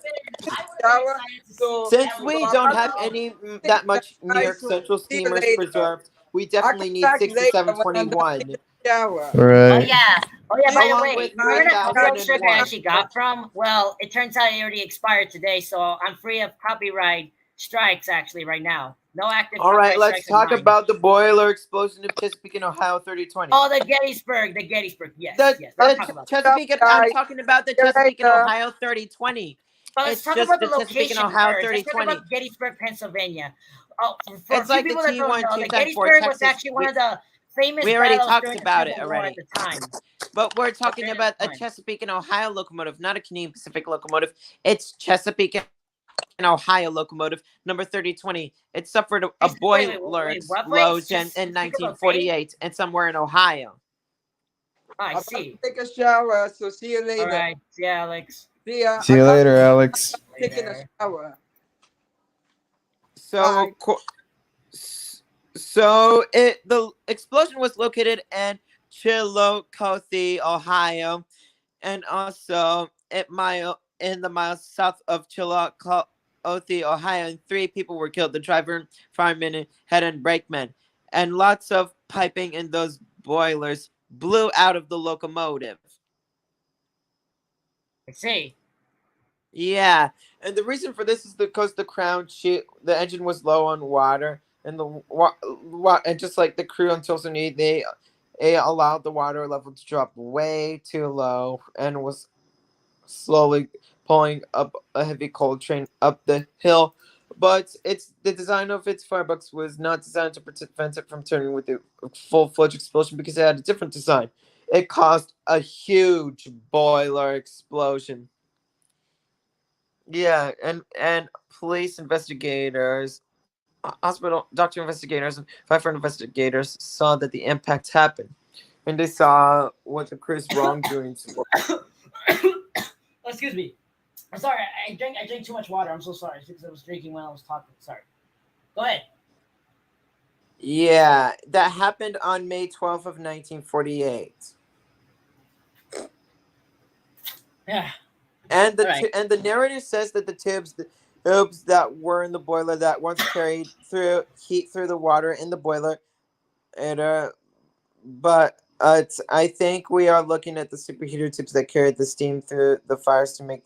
Since we don't have any that much New York Central steamers preserved, we definitely need 6721. Right. Oh yeah. By the way, remember that coconut strip I actually got from? Well, it turns out it already expired today, so I'm free of copyright strikes actually right now. No active. All right, let's talk about the boiler explosion in Chesapeake, Ohio, 3020. Oh, the Gettysburg. Yes. Chesapeake. I'm talking about the Chesapeake, Ohio, 3020. But let's talk about the location first. Let's talk about Gettysburg, Pennsylvania. For a It's few like the people that don't T1 know, the 210-4 Gettysburg was Texas. actually one of the famous We already battles talked during the about it Civil War at already. the time. But we're talking during about the a time. Chesapeake and Ohio locomotive, not a Canadian Pacific locomotive. It's Chesapeake and Ohio locomotive number 3020. It suffered a boiler What place? explosion in Just pick up a date? 1948 and somewhere in Ohio. I I'm about see. to take a shower, so see you All later. right. Yeah, Alex. See ya. See you later, Alex. Taking a Later. shower. So, the explosion was located in Chillicothe, Ohio, and also in the miles south of Chillicothe, Ohio. And 3 people were killed: the driver, fireman, and head and brakeman. And lots of piping in those boilers blew out of the locomotive. I see. Yeah, and the reason for this is because the engine was low on water, and and just like the crew on Tulsa Need, they allowed the water level to drop way too low, and was slowly pulling up a heavy coal train up the hill. But the design of its firebox was not designed to prevent it from turning with a full-fledged explosion, because it had a different design. It caused a huge boiler explosion. Yeah, and police investigators, hospital doctor investigators, and firefighter investigators saw that the impact happened, and they saw what the crew's wrongdoings were. Excuse me. I'm sorry. I drank too much water. I'm so sorry because I was drinking when I was talking. Sorry. Go ahead. Yeah, that happened on May 12th of 1948. Yeah. And All right. the narrative says that the tubes that were in the boiler that once carried through heat through the water in the boiler, and but I think we are looking at the superheater tubes that carried the steam through the fires to make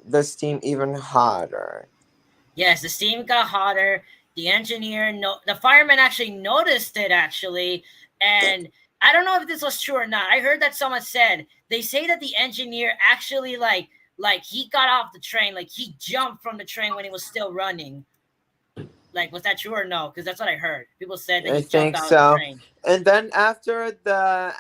the steam even hotter. Yes, the steam got hotter. The fireman actually noticed it actually, and I don't know if this was true or not. I heard that someone said they say that the engineer actually like he got off the train, like he jumped from the train when it was still running. Like, was that true or no? Because that's what I heard. People said that I he jumped think out of the so. train. And then after the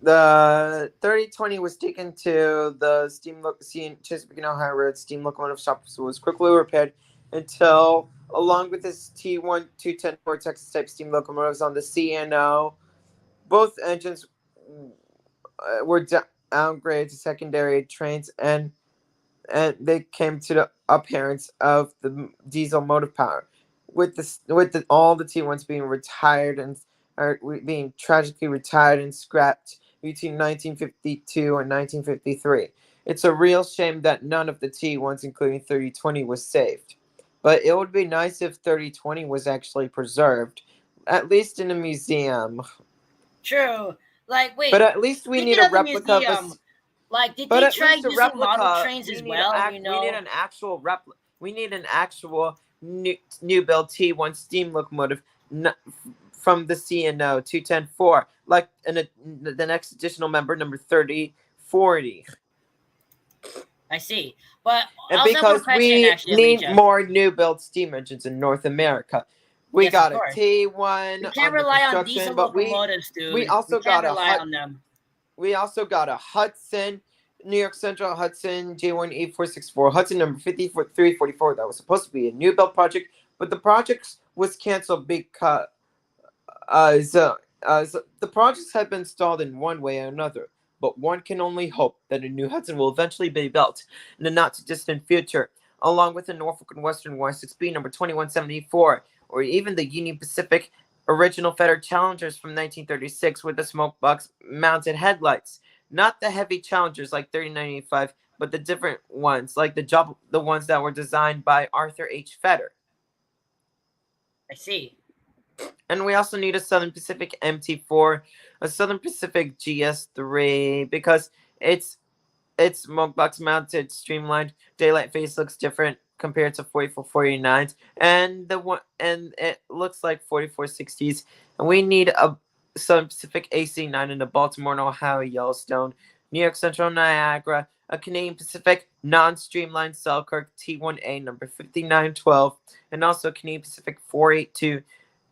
the 3020 was taken to the Chesapeake and Ohio Road steam locomotive shop, was quickly repaired until, along with this T1 210 Texas type steam locomotives on the CNO, both engines were downgraded to secondary trains, and they came to the appearance of the diesel motive power, with all the T1s being retired and are being tragically retired and scrapped between 1952 and 1953. It's a real shame that none of the T1s, including 3020, was saved. But it would be nice if 3020 was actually preserved, at least in a museum. True. Like, But wait. at least we need Speaking a of the replica of museum, like, did but they at try least a using model replica. trains as well? We need an actual We need an actual new build T1 steam locomotive from the CNO 210-4, like the next additional member, number 3040. I see. But I And also have one because question, we actually, need Alicia. more new build steam engines in North America. We Yes, of got a course. T1 We can't under rely on construction, diesel but locomotives, we dude. We also can't got a rely on them. we also got a Hudson, New York Central Hudson J18464, Hudson number 5344. That was supposed to be a new build project, but the project was canceled because the projects had been stalled in one way or another. But one can only hope that a new Hudson will eventually be built in the not too distant future, along with the Norfolk and Western Y6B number 2174, or even the Union Pacific original Federal Challengers from 1936 with the smoke box mounted headlights. Not the heavy Challengers like 3985, but the different ones, like the ones that were designed by Arthur H. Feder. I see. And we also need a Southern Pacific MT4, a Southern Pacific GS3, because it's smoke box mounted, streamlined. Daylight phase looks different compared to 4449s, and it looks like 4460s. And we need a Southern Pacific AC9 in the Baltimore and Ohio Yellowstone, New York Central Niagara, a Canadian Pacific non-streamlined Selkirk T1A number 5912, and also Canadian Pacific 482,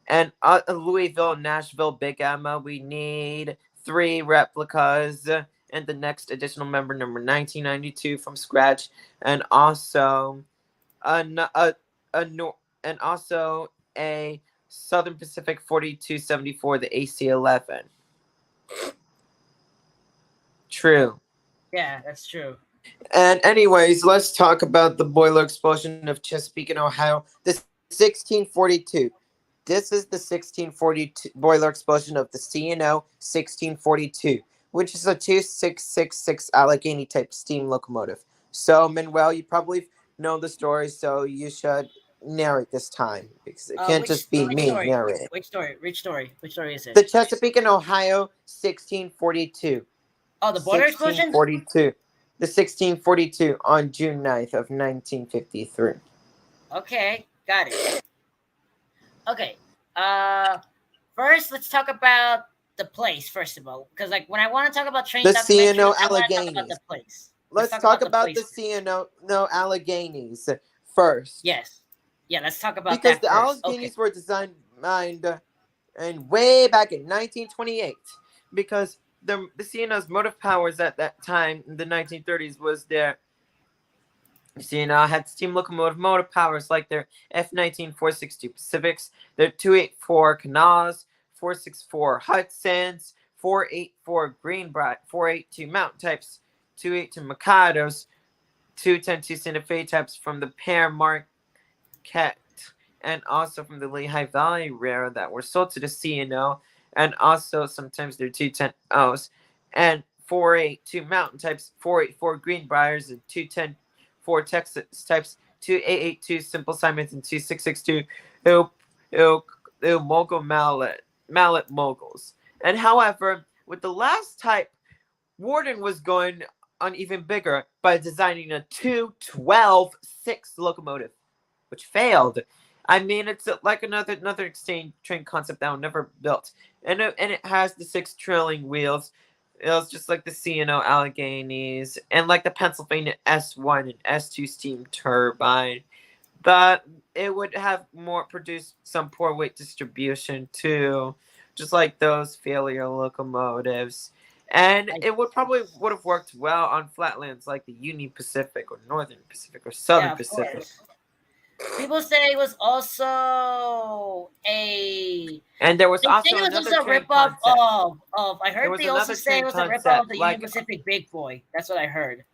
and a Louisville, Nashville Big Emma. We need 3 replicas, and the next additional member number 1992 from scratch, and also a and also a Southern Pacific 4274, the AC11. True. Yeah, that's true. And anyways, let's talk about the boiler explosion of Chesapeake in Ohio. The 1642. This is the 1642 boiler explosion of the C&O 1642, which is a 2666 Allegheny type steam locomotive. So, Manuel, you probably know the story, so you should narrate this time because it can't just be Which me story? narrating. Which story is it? The Chesapeake in Ohio 1642. Oh, the border explosion. 1642. The 1642 on June 9th of 1953. Okay, got it. Okay. First, let's talk about the place first of all, because like when I want to talk about train The documentaries, C&O I want to talk about Alleghenies. the place. Let's talk about the place. C&O Alleghenies first. Yes. Yeah, let's talk about Because that the first. Alleghenies were designed and way back in 1928. Because the C&O's motive powers at that time in the 1930s was their CNO had steam locomotive motive powers like their F-19 462 Pacifics, their 284 Kanawhas, 464 Hudsons, 484 Greenbrier, 482 Mountain types, 282 Mikados, 210 Santa Fe types from the Pear Marquette, and also from the Lehigh Valley Railroad that were sold to the CNO, and also sometimes their 210 O's, and 482 Mountain types, 484 Greenbriers, and 210 Texas types, 2882 Simple Simons, and 2662 Mogul Mallet Moguls. And however, with the last type, Warden was going on even bigger by designing a 212-6 locomotive, which failed. I mean, it's like another exchange train concept that was never built, and it has the 6 trailing wheels. It was just like the C&O Alleghenies and like the Pennsylvania S1 and S2 steam turbine, but it would have more produce some poor weight distribution too, just like those failure locomotives. And it would have worked well on flatlands like the Union Pacific or Northern Pacific or Southern Pacific. Course. People say it was also a. And there was they also say it was another also a train ripoff concept. of. I heard they also say it was a ripoff of the Union Pacific Big Boy. That's what I heard.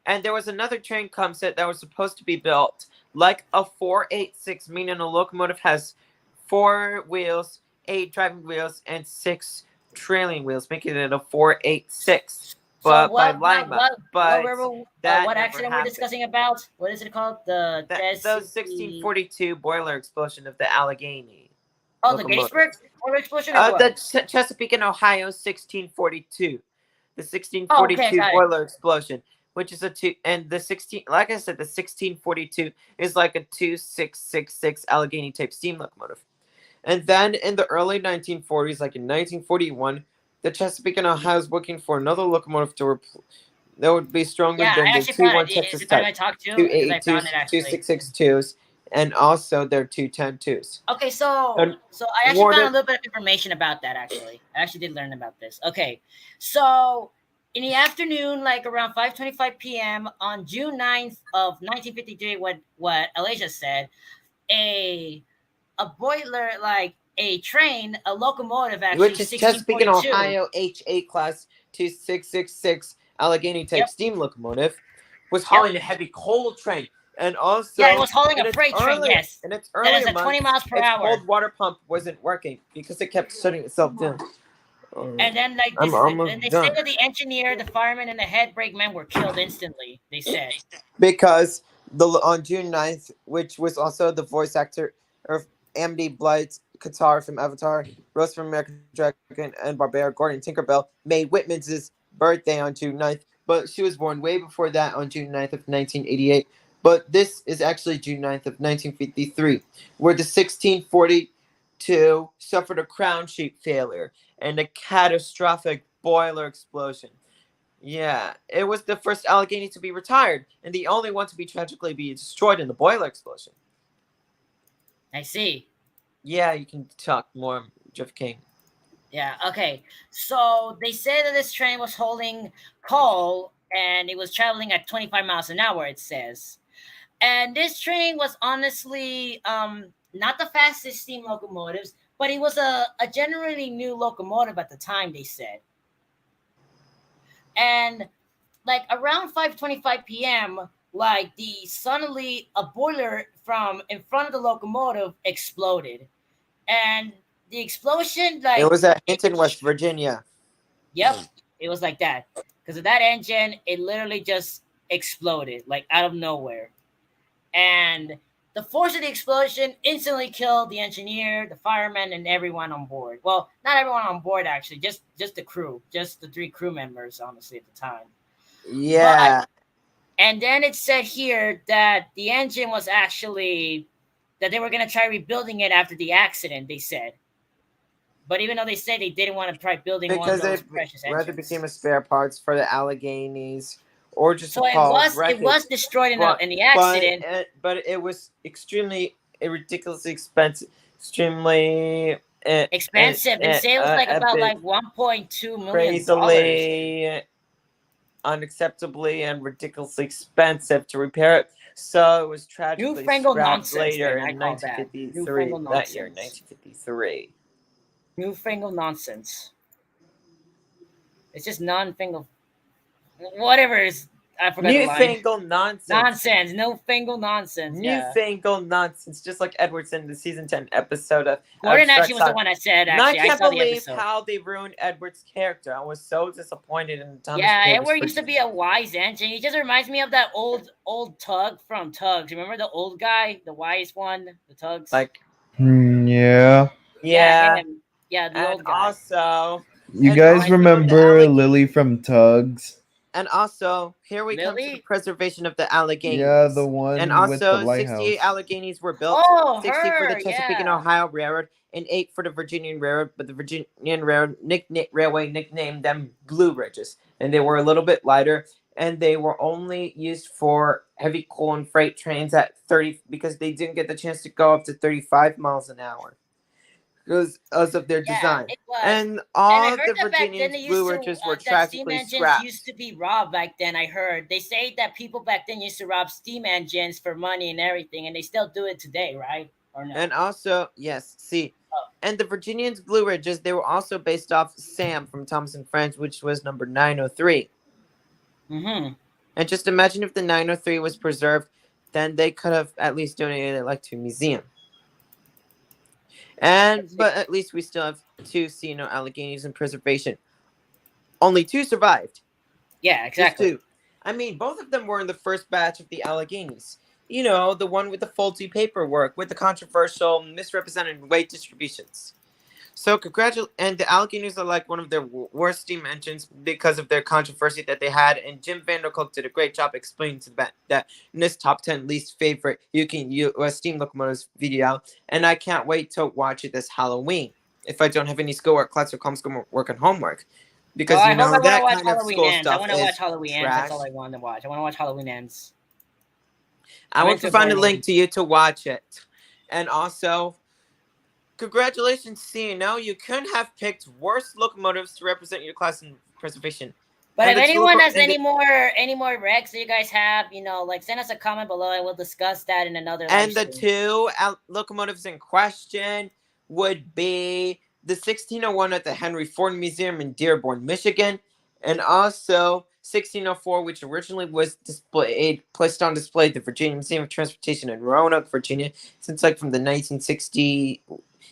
And there was another train concept that was supposed to be built like a 486, meaning a locomotive has 4 wheels, 8 driving wheels, and 6 trailing wheels, making it a 486. But so what, by Lima. What accident we're discussing about? What is it called? The 1642 boiler explosion of the Allegheny. Oh, the Gettysburg boiler explosion. The Chesapeake in Ohio 1642. The 1642 boiler explosion, which is the 16. Like I said, the 1642 is like a 2666 Allegheny type steam locomotive. And then in the early 1940s, like in 1941, the Chesapeake in Ohio is looking for another locomotive that would be stronger than the 21 Texas type, 282s, 2662s, and also their 210-2s. Okay, so I actually found a little bit of information about that. Actually, I actually did learn about this. Okay, so in the afternoon, like around 5:25 p.m. on June 9th of 1953, what Elijah said, a boiler, like a train, a locomotive, actually, which is Chesapeake in Ohio H8 class 2666 Allegheny type steam locomotive, was hauling a heavy coal train, and also it was hauling a freight train. Yes, and it's earlier that is at 20 miles per hour. Its cold water pump wasn't working because it kept shutting itself down. And then, like, they say that the engineer, the fireman, and the head brakeman were killed instantly. They said because on June 9th, which was also the voice actor of Amity Blight's Qatar from Avatar, Rose from American Dragon, and Barbara Gordon Tinkerbell, Mae Whitman's birthday on June 9th, but she was born way before that on June 9th of 1988. But this is actually June 9th of 1953, where the 1642 suffered a crown sheet failure and a catastrophic boiler explosion. Yeah, it was the first Allegheny to be retired, and the only one to be tragically be destroyed in the boiler explosion. I see. Yeah, you can talk more, Jeff King. Yeah, okay. So they say that this train was holding coal and it was traveling at 25 miles an hour, it says. And this train was honestly not the fastest steam locomotives, but it was a generally new locomotive at the time, they said. And like around 5:25 p.m., like the suddenly a boiler from in front of the locomotive exploded. And the explosion It like was at it Hinton, West Virginia. Yep, it was like that. Because of that engine, it literally just exploded, like out of nowhere. And the force of the explosion instantly killed the engineer, the fireman, and everyone on board. Well, not everyone on board actually, just the crew, just the three crew members, honestly, at the time. But Yeah, and then it said here that the engine was actually that they were gonna try rebuilding it after the accident. They said, but even though they said they didn't want to try building one of because those it precious rather became engines. a spare parts for the Alleghenies, or just So appalled it was wreckage. destroyed But in the accident. but it was extremely ridiculously expensive, extremely Expensive. They say it was like a about bit like $1.2 million. crazily, unacceptably, and ridiculously expensive to repair it. So it was tragically Newfangled scrapped nonsense, later man. I in call that 1953. newfangled That year, nonsense. 1953. Newfangled nonsense. It's just non-fangled. Whatever is. I forgot the line. Newfangled nonsense. Nonsense. Newfangled nonsense. Yeah. Newfangled nonsense, just like Edwards in the season 10 episode of Gordon actually Shrek was the Song. one that said. And I Actually, I can't saw the believe episode. how they ruined Edward's character. I was so disappointed in Thomas Yeah, Davis Edward for used to be a wise engine. He just reminds me of that old Tug from Tugs. Remember the old guy, the wise one, the Tugs? like Yeah. yeah. him. Yeah, the And old guy. also You and guys also remember the Lily from Tugs? and also, here we come to the Lily? preservation of the Alleghenies. Yeah, the And one with the also, 68 lighthouse. Alleghenies were built. Oh, 60 for the her, Chesapeake and yeah. Ohio Railroad, and 8 for the Virginian Railroad. But the Virginian Railroad Railway nicknamed them Blue Ridges, and they were a little bit lighter. And they were only used for heavy coal and freight trains at 30 because they didn't get the chance to go up to 35 miles an hour because of their Yeah, design. it was. And And all I of heard the that back then Virginians they used Blue to Ridges were that steam tragically engines scrapped. used to be robbed back then. I heard they say that people back then used to rob steam engines for money and everything, and they still do it today, right? Or no? And also, yes, see, and the Virginians Blue Ridges, they were also based off Sam from Thomas and Friends, which was number 903. Mm-hmm. And just imagine if the 903 was preserved, then they could have at least donated it like to a museum. But at least we still have 2 Alleghenies in preservation. Only 2 survived. Yeah, Just exactly. 2. I mean, both of them were in the first batch of the Alleghenies. You know, the one with the faulty paperwork, with the controversial misrepresented weight distributions. So and the Alleghenies are like one of their worst steam engines because of their controversy that they had. And Jim Vanderkolk did a great job explaining to that in this top 10 least favorite U.S. steam locomotives video. And I can't wait to watch it this Halloween if I don't have any schoolwork, class, or schoolwork and homework. Because I hope I want to that watch kind of Halloween school Ends. I stuff want to is watch Halloween Ends. trash. That's all I want to watch. I want to watch Halloween Ends. I will find a link to you to watch it. And also, congratulations, CNO. You couldn't have picked worse locomotives to represent your class in preservation. But And if the anyone has any more wrecs that you guys have, like send us a comment below and we'll discuss that in another And live the stream. 2 locomotives in question would be the 1601 at the Henry Ford Museum in Dearborn, Michigan, and also 1604, which originally was placed on display at the Virginia Museum of Transportation in Roanoke, Virginia, since like from the 1960s.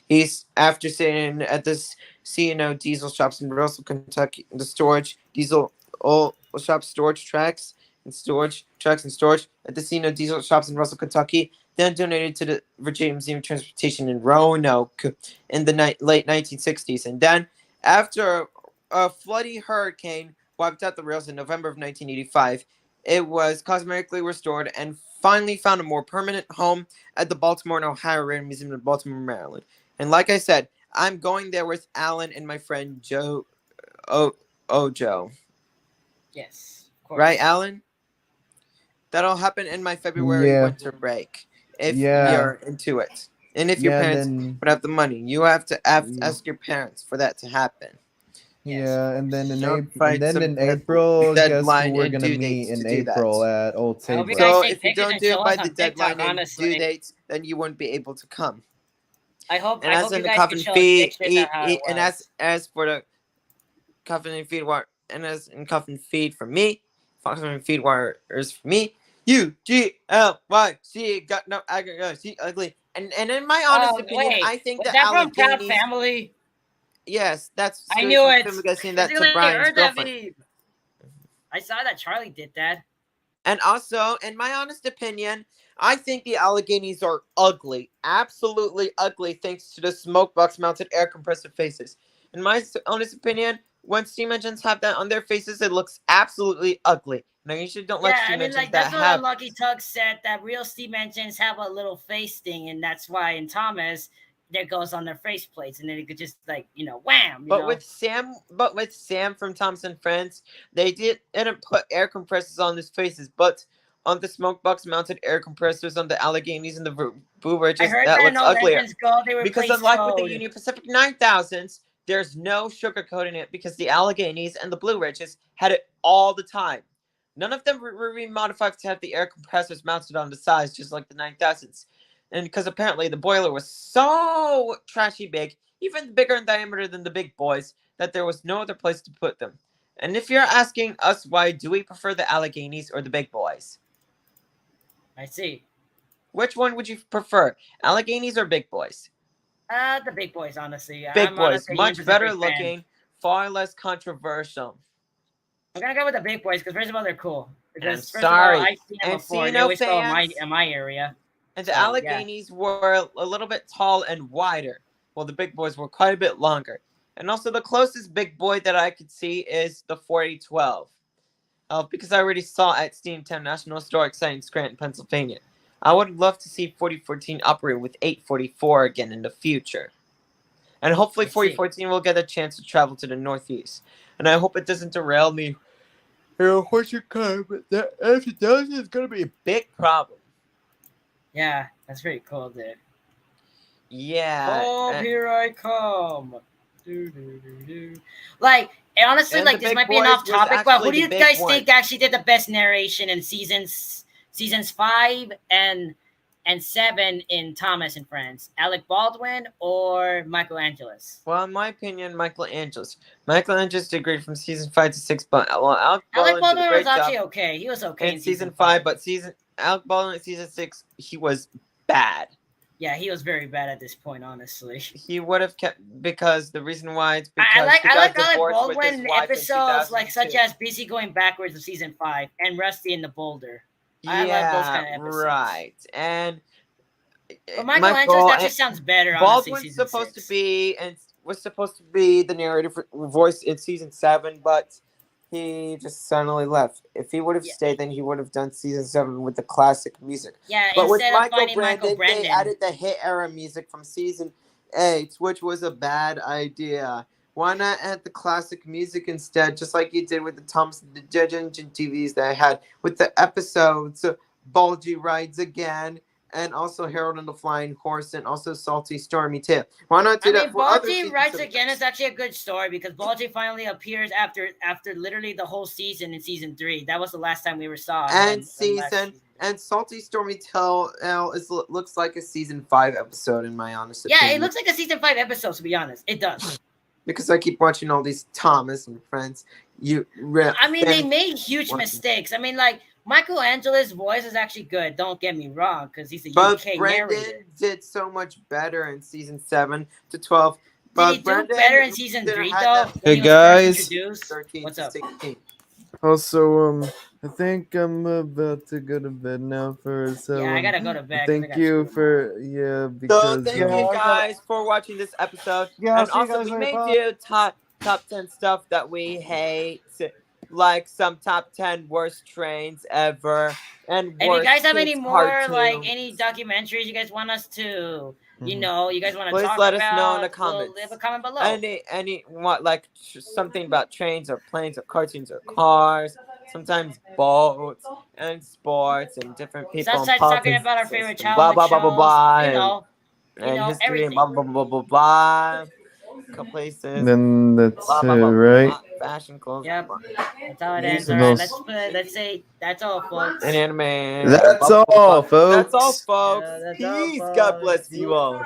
He's after sitting at this CNO diesel shops in Russell, Kentucky, the storage diesel oil shop storage tracks and storage trucks and storage at the CNO diesel shops in Russell, Kentucky. Then donated to the Virginia Museum of Transportation in Roanoke in the late 1960s. And then after a floody hurricane wiped out the rails in November of 1985, it was cosmetically restored and finally found a more permanent home at the Baltimore and Ohio Railroad Museum in Baltimore, Maryland. And like I said, I'm going there with Alan and my friend Joe Ojo. Yes, of right, course. Alan? That'll happen in my February Yeah, winter break if Yeah. yeah, you're into it, and if your yeah, and parents then would have the money. You have to ask your parents for that to happen. Yes, of yeah, and then course. in Don't April, and find then some in April, guess who deadline we're and gonna due meet dates to in do that. April at Old I hope you guys So Saybrook? take if you pictures don't and do show it by us the on TikTok. deadline and due Honestly, dates, then you wouldn't be able to come. I hope And I as hope you in the guys can coffin show us feed, pictures of how it and was. as for the coffin and feed war, and as in coffin feed for me, coffin and feed warriors for me. UGLYC got no see ugly. And in my honest opinion, Wait, I think was the that from Proud Alleghenies. Family? Yes, that's I straight knew from it. Tim Magazine. As That soon to as I Brian's heard that girlfriend. meme, I saw that Charlie did that. And also, in my honest opinion, I think the Alleghenies are ugly. Absolutely ugly, thanks to the smoke box mounted air compressor faces. In my honest opinion, when steam engines have that on their faces, it looks absolutely ugly. And I usually don't like Yeah, I steam mean, engines like that's that what have. Unlucky Tug said. That real steam engines have a little face thing, and that's why in Thomas there goes on their face plates, and then it could just like wham, But with Sam from Thompson Friends, they didn't put air compressors on his faces, but on the smoke box mounted air compressors on the Alleghenies and the Blue I Ridges, heard that that in looks Old uglier. Engines Gold they Because replaced unlike with the Toad. Union Pacific 9000s, there's no sugarcoating it because the Alleghenies and the Blue Ridges had it all the time. None of them were remodified to have the air compressors mounted on the sides, just like the 9000s. And because apparently the boiler was so trashy big, even bigger in diameter than the big boys, that there was no other place to put them. And if you're asking us why do we prefer the Alleghenies or the big boys, I see. which one would you prefer, Alleghenies or big boys? The big boys, honestly. Big I'm boys, honestly a Union much better Pacific fan. looking, far less controversial. I'm gonna go with the big boys because first of all they're cool. I'm Because first of all sorry. I've seen them before, and they Encino always go fans in my area. and the So yeah, Alleghenies were a little bit tall and wider, while the big boys were quite a bit longer. And also, the closest big boy that I could see is the 4012. Because I already saw at Steamtown National Historic Site in Scranton, Pennsylvania. I would love to see 4014 operate with 844 again in the future. And hopefully I see. 4014 will get a chance to travel to the Northeast. And I hope it doesn't derail me. What you can, but if it does, it's going to be a big problem. Yeah, that's pretty cool, dude. Yeah. Oh, here I come. Like, honestly, And like the this big might be an boys off was topic, but who actually do the you big guys one. think actually did the best narration in seasons 5 and 7 in Thomas and Friends? Alec Baldwin or Michael Angeles? Well, in my opinion, Michael Angeles. Michael Angeles did great from season 5 to 6, but Alec Alec Baldwin did a Baldwin was great actually job okay. He was okay in in season season 5, 5. but Alec Baldwin in season 6, he was bad. Yeah, he was very bad at this point, honestly. He would have kept, because the reason why it's because I like he I got like Alec divorced with his Baldwin wife in episodes like such 2002. as Busy Going Backwards of season 5 and Rusty in the Boulder. I love those Yeah, kind of episodes. right. And But Michael Angeles actually sounds better, honestly. Baldwin's Season supposed 6. to be and was supposed to be the narrative voice in season 7, but he just suddenly left. If he would have Yeah. stayed, then he would have done season 7 with the classic music. Yeah, But with instead of Michael finding Michael Brandon, they Brendan. added the hit era music from season 8, which was a bad idea. Why not add the classic music instead, just like you did with the Judge Engine TVs that I had with the episodes Bulgy Rides Again, and also Harold and the Flying Horse, and also Salty Stormy too. Why not do that for other Baldy seasons Rides of the Again show? is actually a good story because Baldy finally appears after literally the whole season in season 3. That was the last time we ever saw him. And Salty Stormy Tell looks like a season 5 episode in my honest Yeah, opinion. it looks like a season 5 episode, to be honest. It does. Because I keep watching all these Thomas and Friends. They made huge mistakes. I mean, like Michael Angeles' voice is actually good. Don't get me wrong, because he's a UK Brendan narrator. did so much better in season 7 to 12. Did he do better in season 3 though? Hey, When he was first guys. introduced? 13 What's to up? 16. Also, I think I'm about to go to bed now. Yeah, I gotta go to bed. 'cause I Thank got you school for So because thank you guys for watching this episode. Yeah, And see you also guys we later. may Bye. do top 10 stuff that we hate, like some top 10 worst trains ever and If you worst guys have any kids more cartoons. like any documentaries you guys want us to you Mhm. know, you guys want to Please talk let about, us know in the leave comments. a comment below. Any what like something about trains or planes or cartoons or cars, sometimes boats and sports and different people and Sometimes talking politics about our favorite and blah childhood blah blah blah shows, blah you know, history and everything. blah blah blah blah blah blah. Places, Then that's blah it, blah blah right? blah. Fashion, clothes, Yep. blah, That's how it ends. music, All right, Those- let's say that's all, folks. and anime. And That's blah, blah, blah, blah. all, That's all, folks. folks. That's all, Peace. God bless folks. you all.